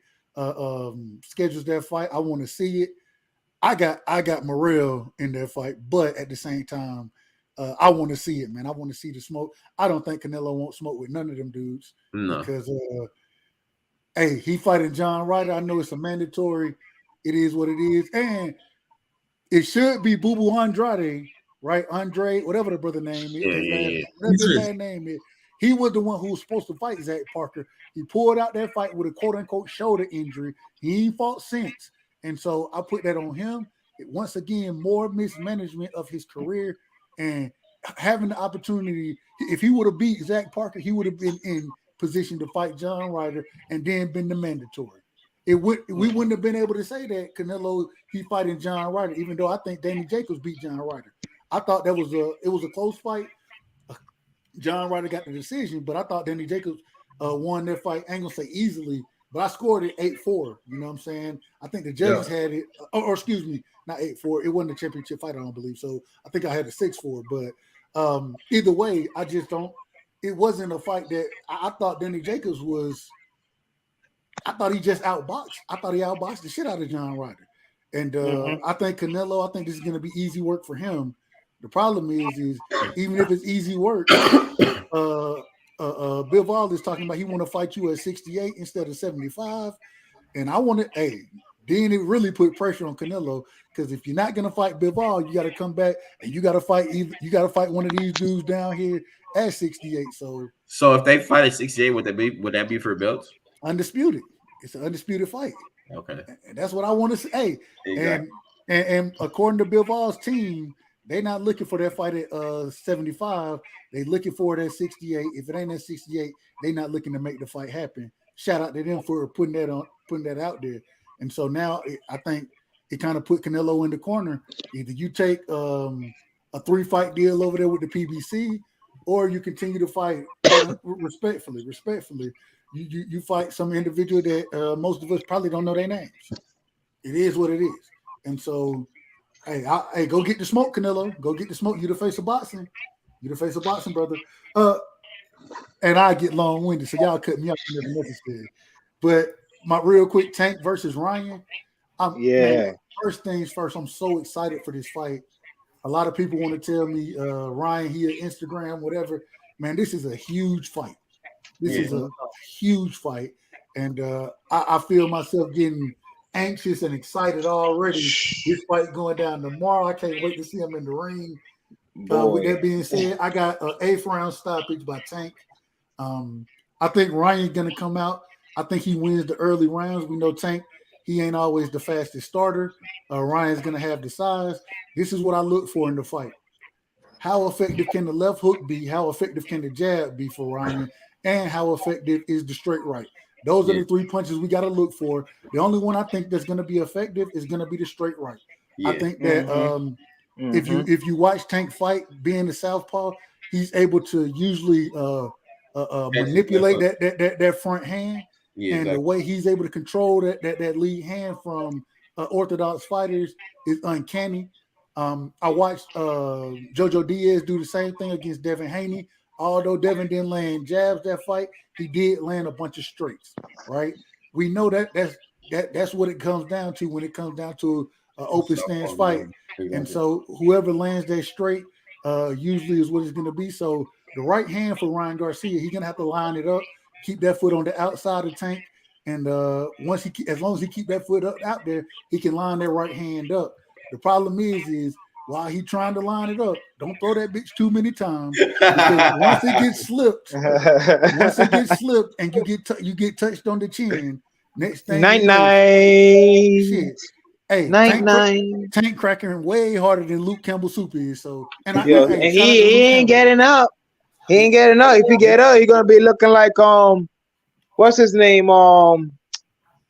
schedules that fight. I want to see it. I got Morrell in that fight, but at the same time, I want to see it, man. I want to see the smoke. I don't think Canelo won't smoke with none of them dudes because, hey, he fighting John Ryder. I know it's a mandatory. It is what it is, and it should be Boo Boo Andrade, right? Andre, whatever the brother name is, whatever his last name is. He was the one who was supposed to fight Zach Parker. He pulled out that fight with a quote-unquote shoulder injury. He ain't fought since. And so I put that on him. Once again, more mismanagement of his career and having the opportunity. If he would have beat Zach Parker, he would have been in position to fight John Ryder and then been the mandatory. We wouldn't have been able to say that Canelo, he fighting John Ryder, even though I think Danny Jacobs beat John Ryder. I thought it was a close fight. John Ryder got the decision, but I thought Danny Jacobs won that fight. I ain't gonna say easily, but I scored it 8-4. You know what I'm saying? I think the judges had it, or excuse me, not 8-4. It wasn't a championship fight, I don't believe. So I think I had a 6-4. But either way, I just don't. It wasn't a fight that I thought Danny Jacobs was. I thought he just outboxed. I thought he outboxed the shit out of John Ryder. And I think Canelo, I think this is going to be easy work for him. The problem is even if it's easy work, Bivol is talking about he want to fight you at 68 instead of 75. And I want to, then it really put pressure on Canelo because if you're not going to fight Bivol, you got to come back and you got to fight one of these dudes down here at 68. So if they fight at 68, would that be for belts? Undisputed. It's an undisputed fight. Okay. And that's what I want to say. Exactly. And according to Bivol's team, they're not looking for that fight at 75. They're looking for it at 68. If it ain't at 68, they're not looking to make the fight happen. Shout out to them for putting that out there. And so now I think it kind of put Canelo in the corner. Either you take a 3-fight deal over there with the PBC, or you continue to fight respectfully. You fight some individual that most of us probably don't know their names. It is what it is. And so, hey, go get the smoke, Canelo. Go get the smoke. You the face of boxing. You the face of boxing, brother. And I get long-winded, so y'all cut me off whenever necessary. But my real quick, Tank versus Ryan. Man, first things first, I'm so excited for this fight. A lot of people want to tell me, Ryan here, Instagram, whatever. Man, this is a huge fight. This is a huge fight. And I feel myself getting anxious and excited already. This fight going down tomorrow. I can't wait to see him in the ring. With that being said, I got an 8th round stoppage by Tank. I think Ryan's going to come out. I think he wins the early rounds. We know Tank, he ain't always the fastest starter. Ryan's going to have the size. This is what I look for in the fight. How effective can the left hook be? How effective can the jab be for Ryan? And how effective is the straight right? Those are the 3 punches we got to look for. The only one I think that's going to be effective is going to be the straight right. I think that if you watch Tank fight, being a southpaw, he's able to usually manipulate that front hand. And the way he's able to control that lead hand from orthodox fighters is uncanny. I watched Jojo Diaz do the same thing against Devin Haney. Although Devin didn't land jabs that fight, he did land a bunch of straights, right? We know that's what it comes down to when it comes down to an open stance fight. And so whoever lands that straight usually is what it's going to be. So the right hand for Ryan Garcia, he's going to have to line it up, keep that foot on the outside of Tank. And as long as he keep that foot up out there, he can line that right hand up. The problem is while he trying to line it up, don't throw that bitch too many times. Because once it gets slipped, and you get touched on the chin, next thing Night you know, night. shit. Hey, Night night. Tank cracking way harder than Luke Campbell Soup is. So, and Yo, and he ain't getting up. He ain't getting up. If he get up, he's gonna be looking like what's his name?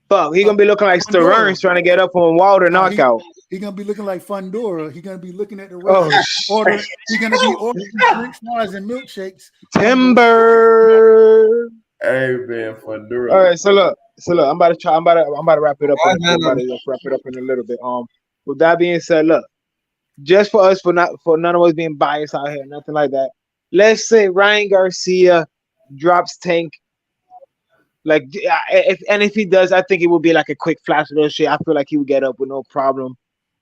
Fuck, he gonna be looking like Stearns trying to get up from a Wilder knockout. He gonna be looking like Fundora. He gonna be looking at the order. He gonna be ordering French fries and milkshakes. Timber. Hey man, Fundora. All right, so look, I'm about to wrap it up. I'm about to wrap it up in a little bit. With that being said, look, just for us, for none of us being biased out here, nothing like that. Let's say Ryan Garcia drops Tank. Like, if he does, I think it would be like a quick flash of those shit. I feel like he would get up with no problem.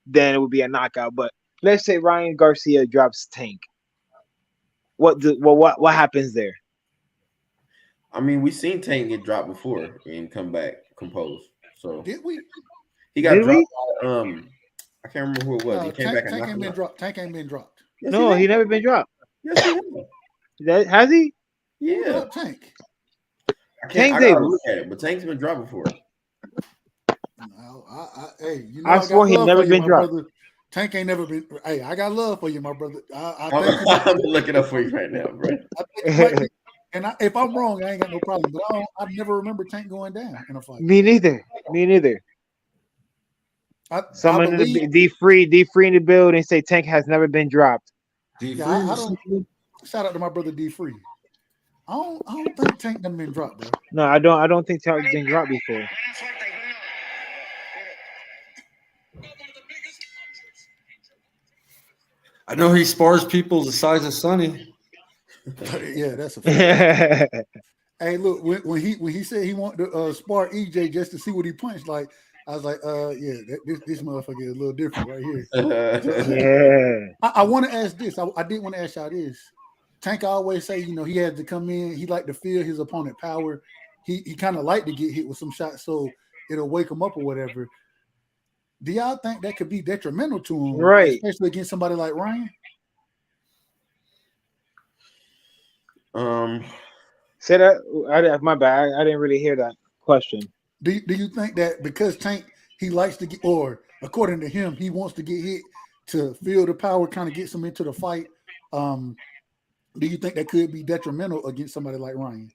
Then it would be a knockout. But let's say Ryan Garcia drops Tank. What happens there? I mean, we seen Tank get dropped before and come back composed. So did we? He got dropped. I can't remember who it was. No, he came back and Tank ain't been dropped. Tank ain't been dropped. Yes, no, he never been dropped. Yes, he has. Has he? Yeah, Tank. Tank I gotta look at it, but Tank's been dropped before. No, hey, you know, I swore he never been dropped. Brother. Tank ain't never been. Hey, I got love for you, my brother. I'm looking up for you right now, bro. And if I'm wrong, I ain't got no problem. But I never remember Tank going down in a fight. Me neither. Someone in the D-Free in the building say Tank has never been dropped. Shout out to my brother D-Free. I don't think Tank done been dropped, bro. No, I don't think Tank's been dropped before. I know he spars people the size of Sonny. Yeah, that's a fact. Hey, look, when he said he wanted to spar EJ just to see what he punched, like I was like, this motherfucker is a little different right here. Yeah. I want to ask this. I did want to ask y'all this. Tank always say, he had to come in. He like to feel his opponent power. He kind of like to get hit with some shots so it'll wake him up or whatever. Do y'all think that could be detrimental to him, right? Especially against somebody like Ryan? Say that. My bad. I didn't really hear that question. Do you think that because Tank he likes to get, or according to him, he wants to get hit to feel the power, kind of gets him into the fight? Do you think that could be detrimental against somebody like Ryan?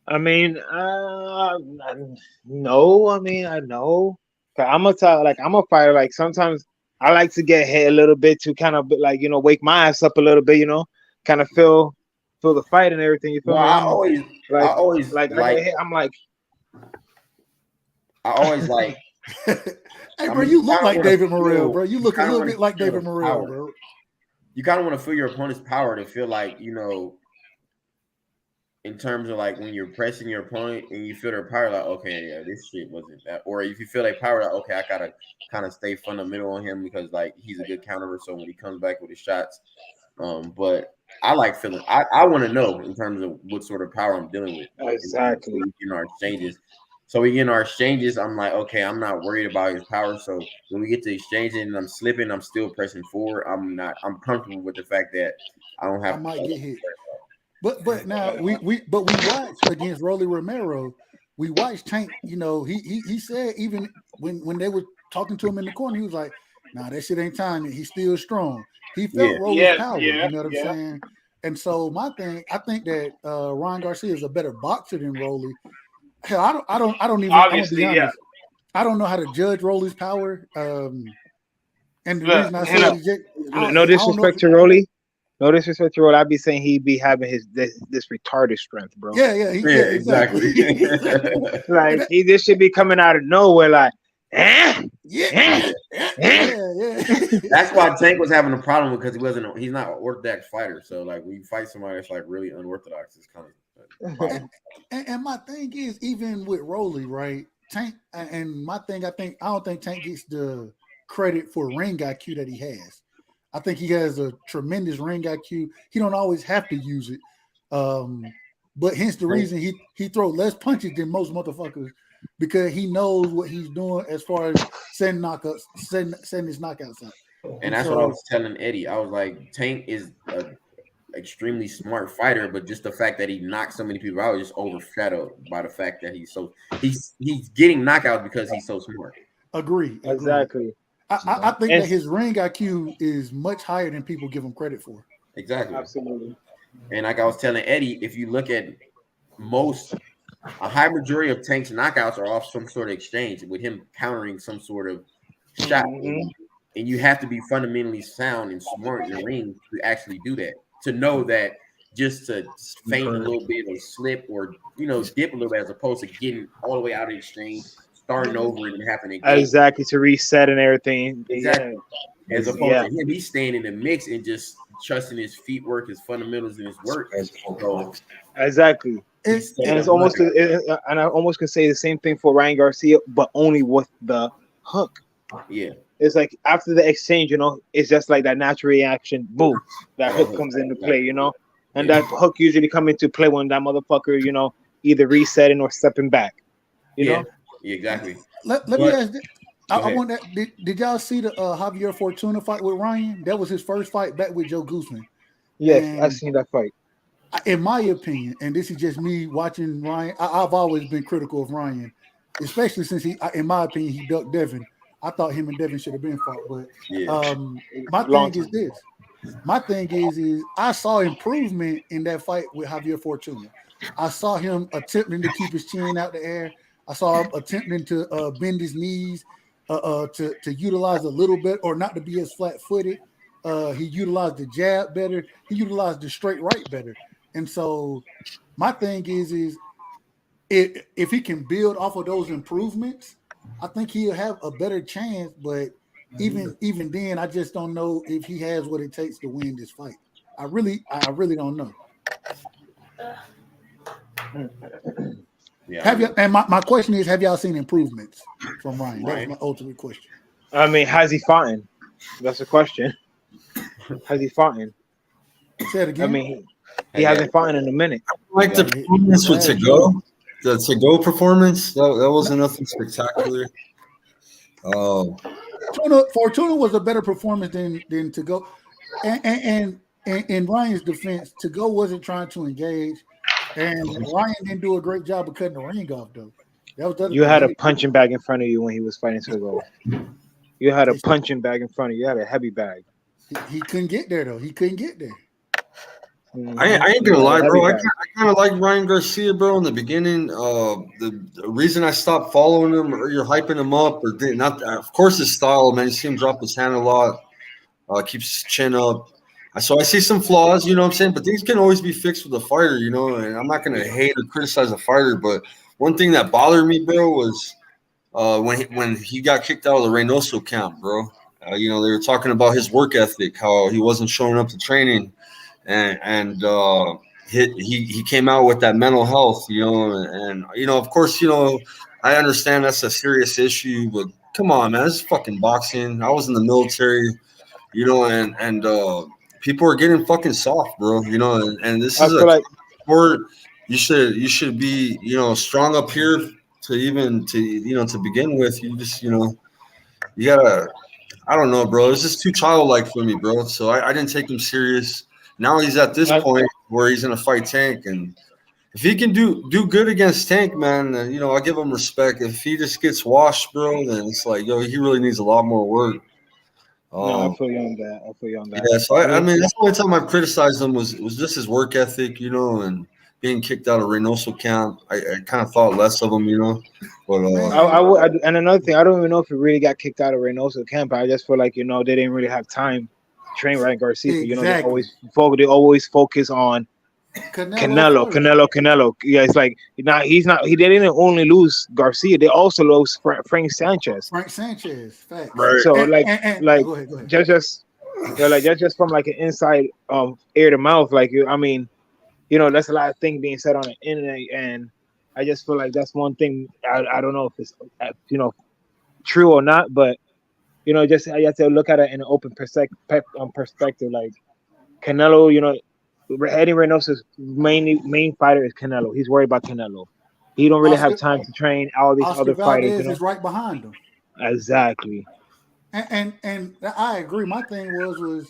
I mean, no. I mean, I know. I'm a fighter. Like sometimes I like to get hit a little bit to kind of like wake my ass up a little bit. Kind of feel the fight and everything. You feel me? I always like. I'm like. I always like. Hey, bro, you look like David Morrell, bro. You look a little bit like David Morrell, bro. You kind of want to feel your opponent's power to feel like, in terms of like when you're pressing your opponent and you feel their power, like, okay, yeah, this shit wasn't that. Or if you feel their power, like, okay, I gotta kind of stay fundamental on him because like he's a good counterer. So when he comes back with his shots, but I like feeling. I want to know in terms of what sort of power I'm dealing with. Exactly. In our exchanges. So we get in our exchanges, I'm like, okay, I'm not worried about his power. So when we get to exchanging and I'm slipping, I'm still pressing forward. I'm comfortable with the fact that I don't have. I might get hit. But now we watched against Rolly Romero. We watched Tank. He said even when they were talking to him in the corner, he was like, "Nah, that shit ain't time. He's still strong." He felt Rolly's power. You know what I'm saying? And so I think that Ryan Garcia is a better boxer than Rolly. Hell, I don't even. Obviously, I don't know how to judge Rolly's power. And the reason I say no disrespect to Rolly. No disrespect to Rolly. I'd be saying he'd be having this retarded strength, bro. Yeah, exactly. Like this should be coming out of nowhere, like. Yeah. That's why Tank was having a problem because he's not an orthodox fighter. So like when you fight somebody that's like really unorthodox, it's kind of. And my thing is, even with Rolly, right? Tank, and my thing, I don't think Tank gets the credit for ring IQ that he has. I think he has a tremendous ring IQ. He don't always have to use it, but hence the reason he throw less punches than most motherfuckers because he knows what he's doing as far as setting his knockouts up. And that's what I was telling Eddie. I was like, Tank is a extremely smart fighter, but just the fact that he knocked so many people out is just overshadowed by the fact that he's getting knockouts because he's so smart. Agree. Exactly. I think that his ring IQ is much higher than people give him credit for. Exactly. Absolutely. And like I was telling Eddie, if you look at a high majority of Tank's knockouts are off some sort of exchange with him countering some sort of shot. Mm-hmm. And you have to be fundamentally sound and smart in the ring to actually do that. To know that just to feint a little bit or slip or dip a little bit as opposed to getting all the way out of the exchange, starting over and having again. Exactly, to reset and everything. Exactly. Yeah. As opposed to him, he's staying in the mix and just trusting his feet work, his fundamentals, and his work. So, exactly. And it's almost, and I almost can say the same thing for Ryan Garcia, but only with the hook. Yeah. It's like after the exchange, it's just like that natural reaction. Boom, that hook comes into play, and that hook usually come into play when that motherfucker, either resetting or stepping back. You know? Yeah, exactly. Let me ask this. I want that. Did y'all see the Javier Fortuna fight with Ryan? That was his first fight back with Joe Guzman. Yes, I've seen that fight. In my opinion, and this is just me watching Ryan, I've always been critical of Ryan, especially since in my opinion, he ducked Devin. I thought him and Devin should have been fought, but my thing is I saw improvement in that fight with Javier Fortuna. I saw him attempting to keep his chin out the air. I saw him attempting to bend his knees, to utilize a little bit, or not to be as flat-footed. He utilized the jab better. He utilized the straight right better. And so my thing is if he can build off of those improvements, I think he'll have a better chance. But even then, I just don't know if he has what it takes to win this fight. I really don't know. Yeah. Have you? And my question is, have y'all seen improvements from Ryan? That's my ultimate question. I mean, has he fought? That's the question. Has he fought? Say it again. I mean, he hasn't fought in a minute. Like the performance with To-Go, the To-Go performance, that wasn't nothing spectacular. Fortuna was a better performance than To-Go, and in Ryan's defense, To-Go wasn't trying to engage, and Ryan didn't do a great job of cutting the ring off though. You had a punching bag in front of you when he was fighting To-Go. You had a punching bag in front of you. You had a heavy bag. He couldn't get there though. He couldn't get there. I ain't gonna lie, bro. I kind of like Ryan Garcia, bro. In the beginning, the reason I stopped following him, or you're hyping him up, or did not. Of course, his style, man. You see him drop his hand a lot, keeps his chin up. So I see some flaws, you know what I'm saying. But things can always be fixed with a fighter, you know. And I'm not gonna hate or criticize a fighter, but one thing that bothered me, bro, was when he got kicked out of the Reynoso camp, bro. They were talking about his work ethic, how he wasn't showing up to training. And he came out with that mental health, and of course, I understand that's a serious issue, but come on, man, this is fucking boxing. I was in the military, and people are getting fucking soft, bro, and this is a sport. You should be, strong up here to begin with. You just, you gotta, I don't know, bro. It's just too childlike for me, bro. So I didn't take him serious. Now he's at this point where he's gonna fight Tank, and if he can do good against Tank, man, then, I give him respect. If he just gets washed, bro, then it's like, he really needs a lot more work. No, I feel you on that. Yeah, so I mean, that's the only time I've criticized him was just his work ethic, and being kicked out of Reynoso camp. I kind of thought less of him, But and another thing, I don't even know if he really got kicked out of Reynoso camp. I just feel like they didn't really have time to train Ryan Garcia. Exactly. They always focus on Canelo. Yeah, it's like he didn't only lose Garcia, they also lost Frank Sanchez. Facts. Right. So go ahead. just just from like an inside ear to mouth, that's a lot of things being said on the internet, and I just feel like that's one thing. I don't know if it's true or not, but just I have to look at it in an open perspective. Like Canelo, Eddie Reynoso's main fighter is Canelo. He's worried about Canelo. He don't really have time to train all these other fighters. Is right behind him. Exactly. And I agree. My thing was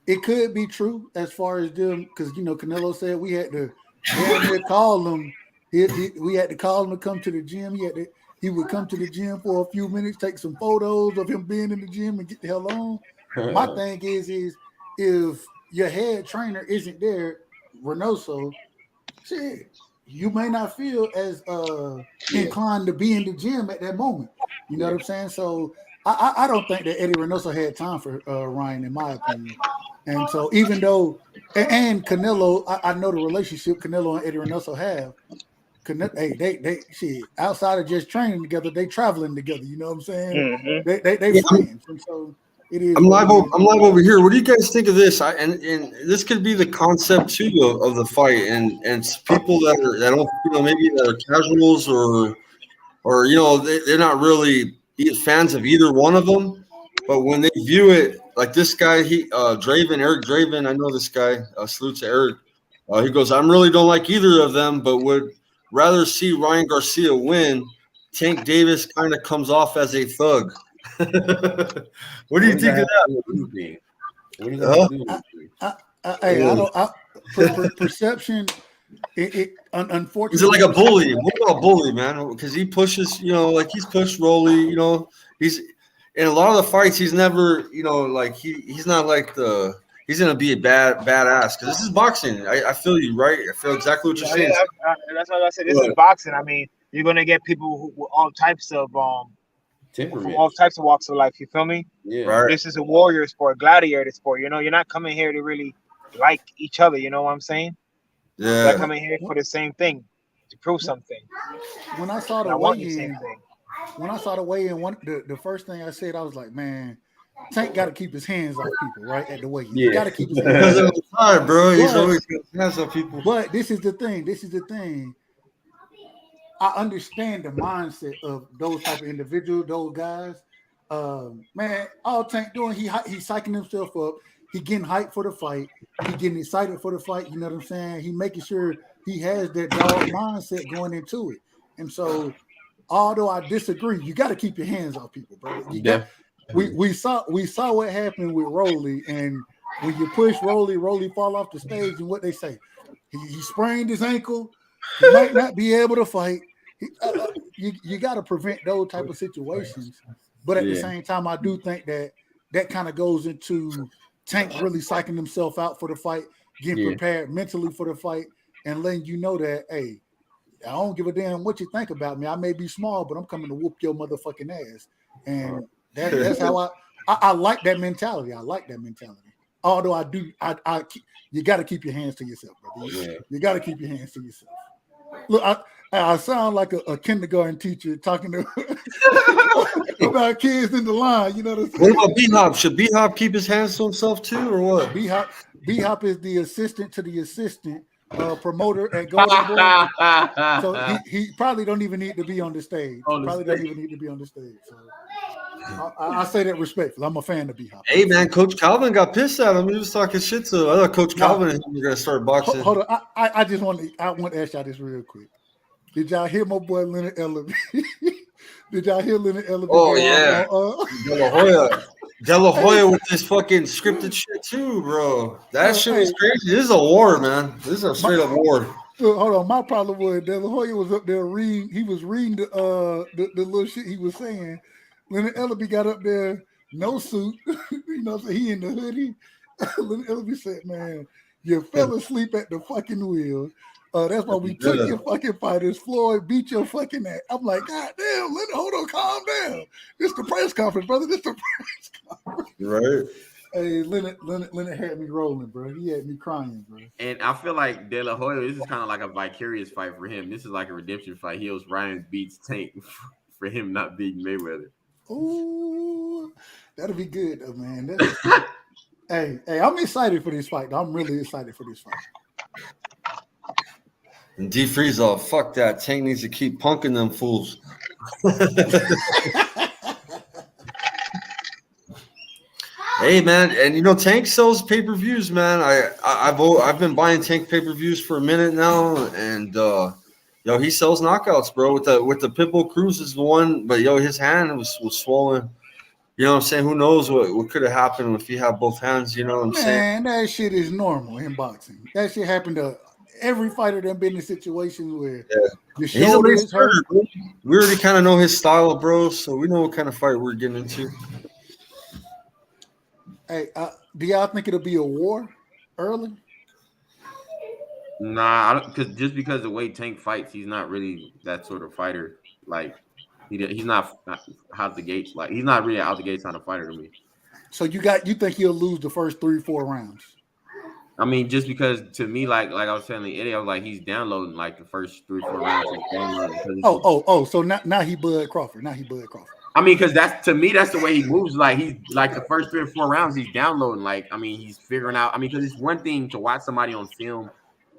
it could be true as far as them because Canelo said we had to damn near call him. We had to call him to come to the gym. He would come to the gym for a few minutes, take some photos of him being in the gym, and get the hell on. My thing is if your head trainer isn't there, Reynoso, shit, you may not feel as inclined to be in the gym at that moment. You know what I'm saying? So I don't think that Eddie Reynoso had time for Ryan, in my opinion. And so even though and Canelo, I know the relationship Canelo and Eddie Reynoso have. Hey, they shit outside of just training together, they traveling together. You know what I'm saying? Mm-hmm. They friends, and so it is. I'm live over here. What do you guys think of this? And this could be the concept too of the fight, and people that don't maybe that are casuals or they're not really fans of either one of them, but when they view it like this guy, Eric Draven, I know this guy. Salute to Eric. He goes, I really don't like either of them, but would rather see Ryan Garcia win. Tank Davis kind of comes off as a thug. What do you think of that? What are you going to do? Perception. Unfortunately, is it like a bully? What about a bully, man? Because he pushes, like he's pushed Rolly. He's in a lot of the fights. He's never, like he's not like he's gonna be a badass because this is boxing. I feel you, right? I feel exactly what you're saying. That's what I said. This is boxing. I mean, you're gonna get people who with all types of from all types of walks of life. You feel me? Yeah. Right. This is a warrior sport, gladiator sport. You're not coming here to really like each other. You know what I'm saying? Yeah. You're coming here for the same thing, to prove something. When I saw the weigh-in, the first thing I said, I was like, man, Tank got to keep his hands off people, right? At the weigh-in. Yeah. He got to keep his hands off people. Bro. He's always got his hands off people. But this is the thing. I understand the mindset of those type of individuals, those guys. Man, all Tank doing, he's psyching himself up. He getting hyped for the fight. He getting excited for the fight. You know what I'm saying? He making sure he has that dog mindset going into it. And so, although I disagree, you got to keep your hands off people, bro. We saw what happened with Rolly, and when you push Rolly fall off the stage, and what they say, he sprained his ankle. He might not be able to fight. You got to prevent those type of situations. But at the same time, I do think that kind of goes into Tank really psyching himself out for the fight, getting prepared mentally for the fight, and letting you know that, hey, I don't give a damn what you think about me. I may be small, but I'm coming to whoop your motherfucking ass. And that's how I like that mentality. I like that mentality. Although I do, you got to keep your hands to yourself, brother. You got to keep your hands to yourself. Look, I sound like a kindergarten teacher talking to about kids in the line. You know what I'm saying? What about B-Hop? Should B-Hop keep his hands to himself too, or what? B-Hop is the assistant to the assistant promoter at Golden Boy. So he probably don't even need to be on the stage. Don't even need to be on the stage. So I say that respectfully. I'm a fan of B-Hop. Hey man, Coach Calvin got pissed at him. He was talking shit to him. I thought Coach Calvin and him were gonna start boxing. Hold on. I just want to ask y'all this real quick. Did y'all hear my boy Leonard Ellaby? Did y'all hear Leonard Ellaby? Oh yeah, De La Hoya with this fucking scripted shit too, bro. That shit was crazy. This is a war, man. This is a straight up war. Hold on, my problem was De La Hoya was up there reading. He was reading the little shit he was saying. Leonard Ellaby got up there, no suit. You know, so he in the hoodie. Leonard Ellaby said, "Man, you fell asleep at the fucking wheel. That's why we took your fucking fighters. Floyd beat your fucking ass." I'm like, God damn, Leonard, hold on, calm down. This the press conference, brother. This the press conference. Right. Hey, Leonard had me rolling, bro. He had me crying, bro. And I feel like De La Hoya, this is kind of like a vicarious fight for him. This is like a redemption fight. He was Ryan beats Tank for him not beating Mayweather. Ooh, that'll be good, though, man. Hey, I'm excited for this fight. I'm really excited for this fight. And D Freeze off. Fuck that. Tank needs to keep punking them fools. Hey man, and Tank sells pay-per-views, man. I've been buying Tank pay-per-views for a minute now, and he sells knockouts, bro. With the Pitbull Cruz is the one, but his hand was swollen. You know what I'm saying? Who knows what could have happened if you have both hands? You know what I'm saying? Man, that shit is normal in boxing. That shit happened to every fighter that been in situations where the He's a shoulder nice is hurt. fighter, bro. We already kind of know his style, bro, so we know what kind of fight we're getting into. Hey, do y'all think it'll be a war early? Nah, because the way Tank fights, he's not really that sort of fighter. Like he's not out the gates. Like he's not really out the gates kind of fighter to me. So you think he'll lose the first 3-4 rounds? I mean, just because to me, like I was telling Eddie, I was like, he's downloading like the first 3-4 rounds. So now he Bud Crawford. I mean, because that's to me, that's the way he moves. Like he's like the first 3 or 4 rounds, he's downloading. Like I mean, he's figuring out. I mean, because it's one thing to watch somebody on film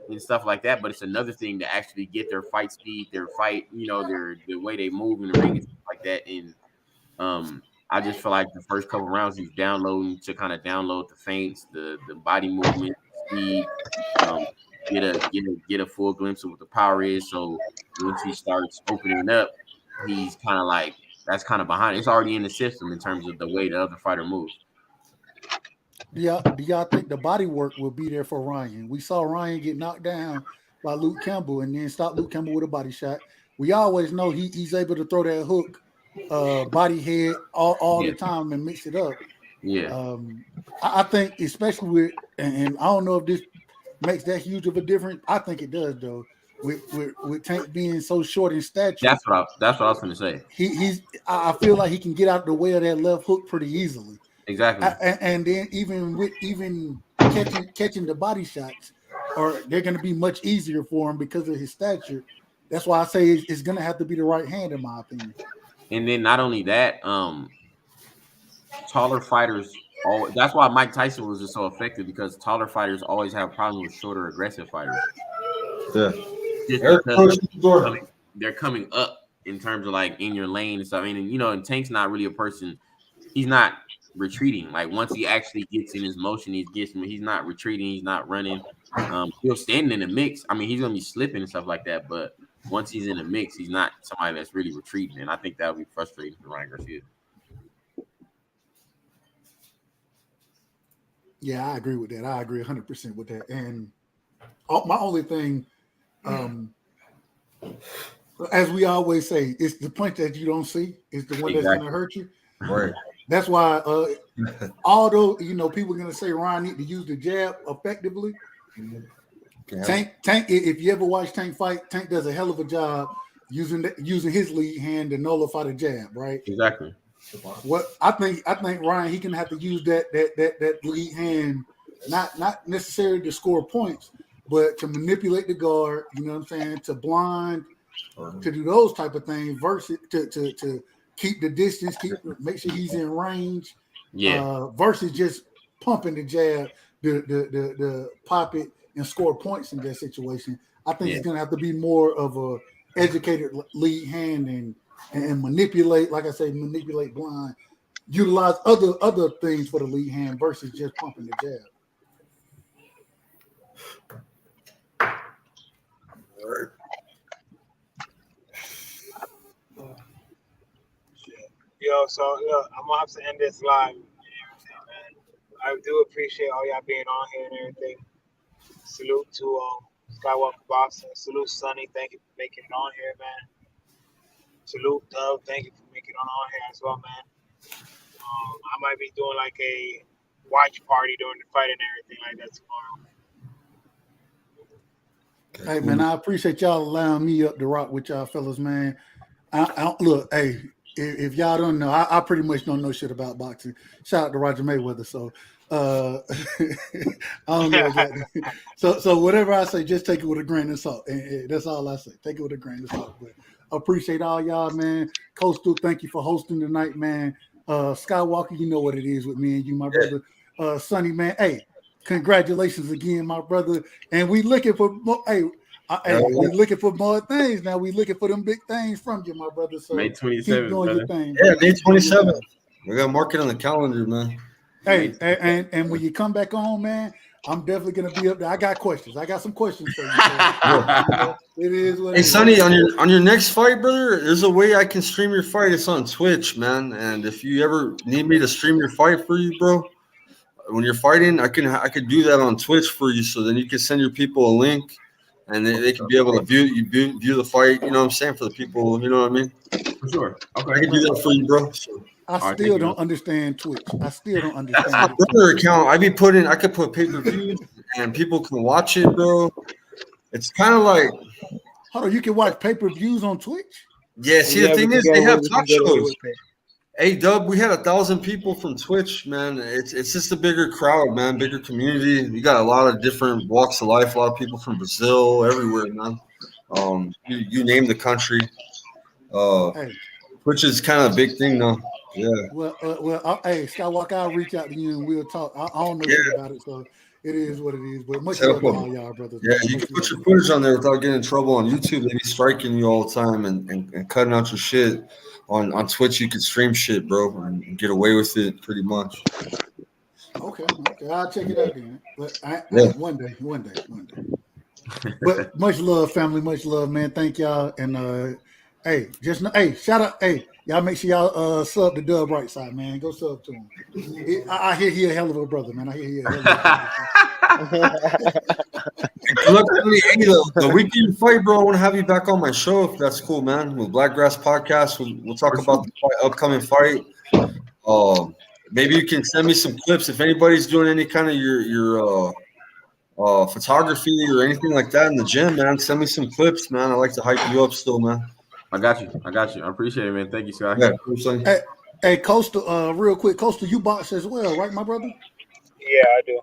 and stuff like that, but it's another thing to actually get their fight speed, their fight, the way they move in the ring and stuff like that. And I just feel like the first couple rounds he's downloading to kind of download the feints, the body movement, speed, get a full glimpse of what the power is. So once he starts opening up, he's kind of like that's kind of behind. It's already in the system in terms of the way the other fighter moves. Do y'all think the body work will be there for Ryan? We saw Ryan get knocked down by Luke Campbell and then stop Luke Campbell with a body shot. We always know he's able to throw that hook, body head all the time and mix it up. Yeah. I think especially with and I don't know if this makes that huge of a difference. I think it does though. With Tank being so short in stature, that's what I was going to say. I feel like he can get out the way of that left hook pretty easily. Exactly. And then even catching the body shots, they're going to be much easier for him because of his stature. That's why I say it's going to have to be the right hand, in my opinion. And then not only that, taller fighters. That's why Mike Tyson was just so effective because taller fighters always have problems with shorter, aggressive fighters. Yeah. Just because they're coming up in terms of like in your lane and stuff. I mean, and Tank's not really a person. He's not retreating. Like once he actually gets in his motion, he's not retreating. He's not running. He'll stand in the mix. I mean, he's gonna be slipping and stuff like that. But once he's in the mix, he's not somebody that's really retreating. And I think that would be frustrating for Ryan Garcia. Yeah, I agree with that. I agree 100% with that. And my only thing, as we always say, it's the punch that you don't see is the one that's going to hurt you. Right. That's why, although people are going to say Ryan need to use the jab effectively. Yeah. Tank. If you ever watch Tank fight, Tank does a hell of a job using his lead hand to nullify the jab. Right. Exactly. What I think Ryan, he can have to use that lead hand, not necessarily to score points, but to manipulate the guard. You know what I'm saying? To blind, to do those type of things versus to keep the distance, make sure he's in range. Yeah. Versus just pumping the jab, the pop it and score points in that situation. I think it's gonna have to be more of a educated lead hand and manipulate, like I say, manipulate blind, utilize other things for the lead hand versus just pumping the jab. I'm gonna have to end this live. I do appreciate all y'all being on here and everything. Salute to Skywalker Boxing. Salute Sonny. Thank you for making it on here, man. Salute Dove. Thank you for making it on here as well, man. I might be doing like a watch party during the fight and everything like that tomorrow. Hey man, I appreciate y'all allowing me up to rock with y'all fellas, man. Look, hey, if y'all don't know, I pretty much don't know shit about boxing. Shout out to Roger Mayweather. So I don't know exactly. So whatever I say, just take it with a grain of salt. And that's all I say. Take it with a grain of salt. But I appreciate all y'all, man. Coastal, thank you for hosting tonight, man. Skywalker, you know what it is with me and you, my brother. Sonny, man. Hey, congratulations again, my brother. And we looking for more. We looking for more things now. We looking for them big things from you, my brother. So May 27th, keep doing your thing. Yeah, May 27th. We got to mark it on the calendar, man. Hey, and when you come back on, man, I'm definitely gonna be up there. I got questions. I got some questions for you. So, it is what Hey it is. Sonny, on your next fight, brother, there's a way I can stream your fight. It's on Twitch, man. And if you ever need me to stream your fight for you, bro, when you're fighting, I could do that on Twitch for you. So then you can send your people a link, and they can be able to view the fight. You know what I'm saying, for the people. You know what I mean? For sure. I Okay. can do that for you, bro. So, I right, still thank you. don't understand Twitch. I still don't that's my understand it. brother account. I could put pay-per-view, and people can watch it, bro. It's kind of like, Hold on, you can watch pay-per-views on Twitch? yeah. See, the thing is, they have talk shows. Hey, Dub, we had 1,000 people from Twitch, man. It's just a bigger crowd, man, bigger community. You got a lot of different walks of life, a lot of people from Brazil, everywhere, man. You name the country. Hey, Twitch is kind of a big thing, though. Yeah. Hey, Skywalker, I'll reach out to you and we'll talk. I don't know shit about it, so it is what it is. But much Set love up to a- all y'all brothers. Yeah, man. you Much can put love. your footage on there without getting in trouble on YouTube. They be striking you all the time and cutting out your shit. On Twitch, you can stream shit, bro, and get away with it pretty much. Okay, I'll check it out then. But Yeah. one day. But much love, family. Much love, man. Thank y'all. And hey, shout out. Hey, y'all make sure y'all sub to Dub Right Side, man. Go sub to him. I hear he a hell of a brother, man. I hear he a hell of a brother. Look, hey, the week you fight, bro, I want to have you back on my show if that's cool, man. With Blackgrass Podcast, we'll talk about the upcoming fight. Maybe you can send me some clips if anybody's doing any kind of your photography or anything like that in the gym, man. Send me some clips, man. I like to hype you up still, man. I got you. I appreciate it, man. Thank you, Scott. Yeah, cool, son. Hey, Coastal, real quick, Coastal, you box as well, right, my brother? Yeah, I do.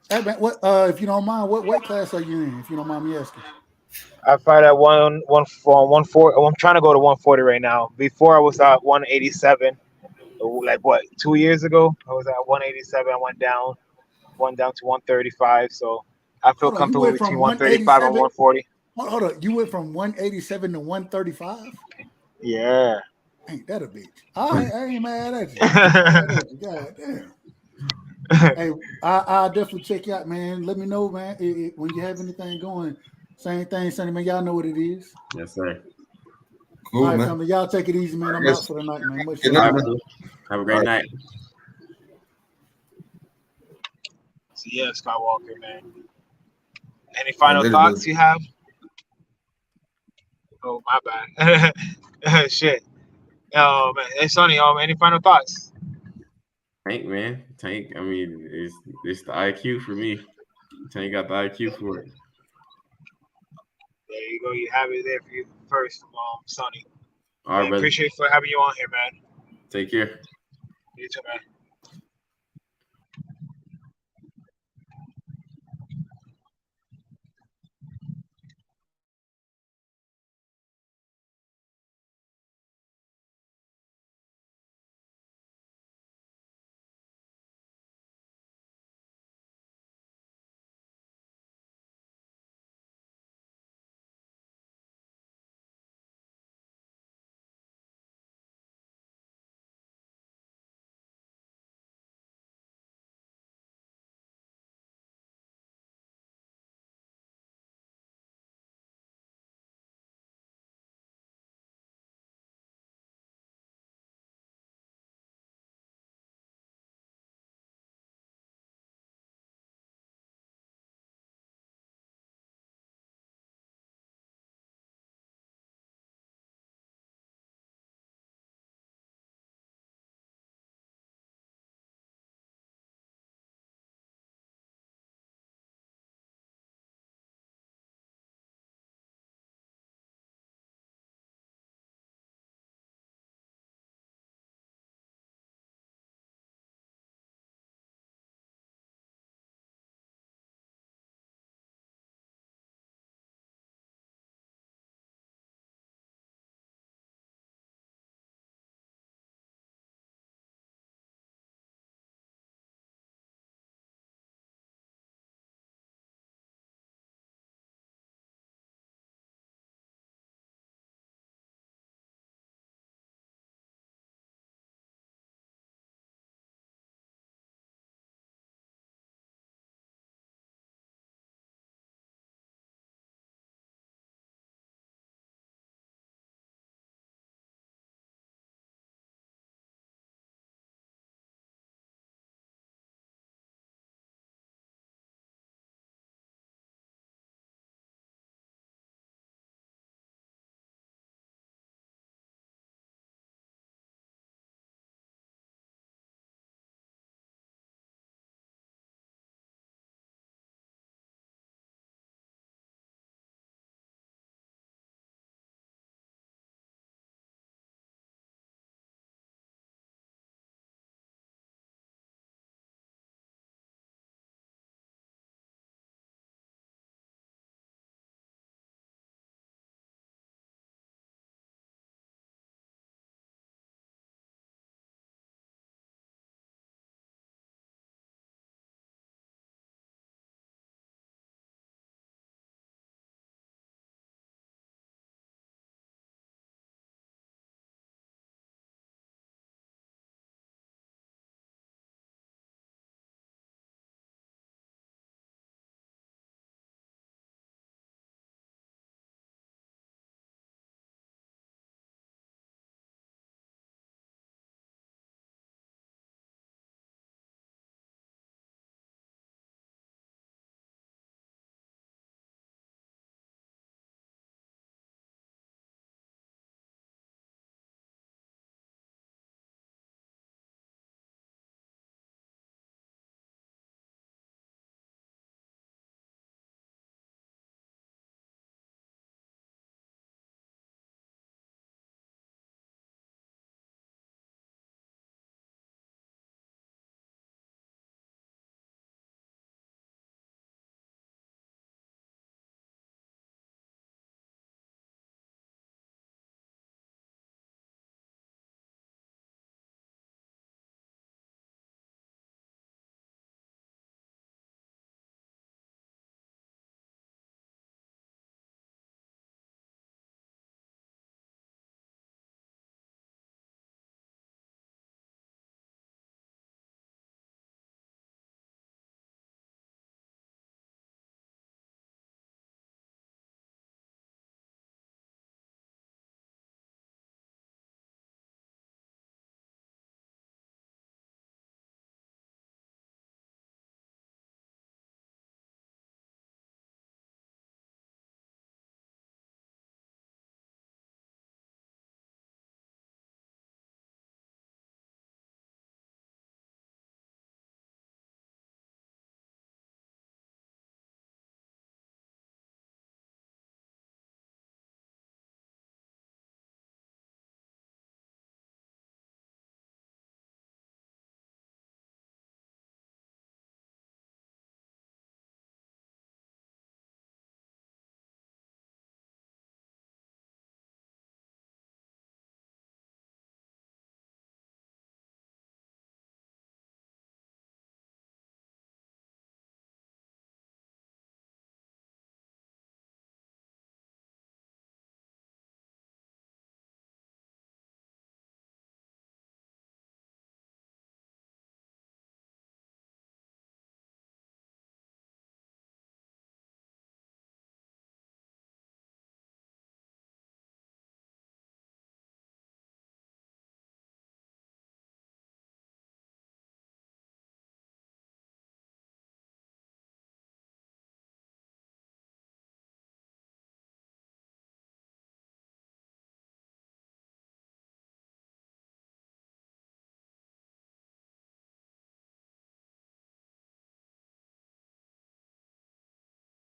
Hey, man, what if you don't mind, what weight class are you in? If you don't mind me asking. I fight at 140. I'm trying to go to 140 right now. Before I was at 187. Like what? 2 years ago, I was at 187. I went down to 135. So I feel comfortable between 135 and 140. Hold on, you went from 187 to 135? Yeah. Ain't that a bitch? I ain't mad at you. God damn. Hey, I'll definitely check you out, man. Let me know, man, when you have anything going. Same thing, Sonny, man. Y'all know what it is. Yes, sir. Cool, all right, man. family. Y'all take it easy, man. I'm Yes. out for the night, man. Much Good love. night, man. Have a great night. So yeah, Skywalker, man. Any final later, thoughts man. you have? Oh, my bad. Shit. Oh man, hey Sonny. Any final thoughts? Tank, man. Tank. I mean, it's the IQ for me. Tank got the IQ for it. There you go. You have it there for you first, Sonny. All right, brother. Appreciate for having you on here, man. Take care. You too, man.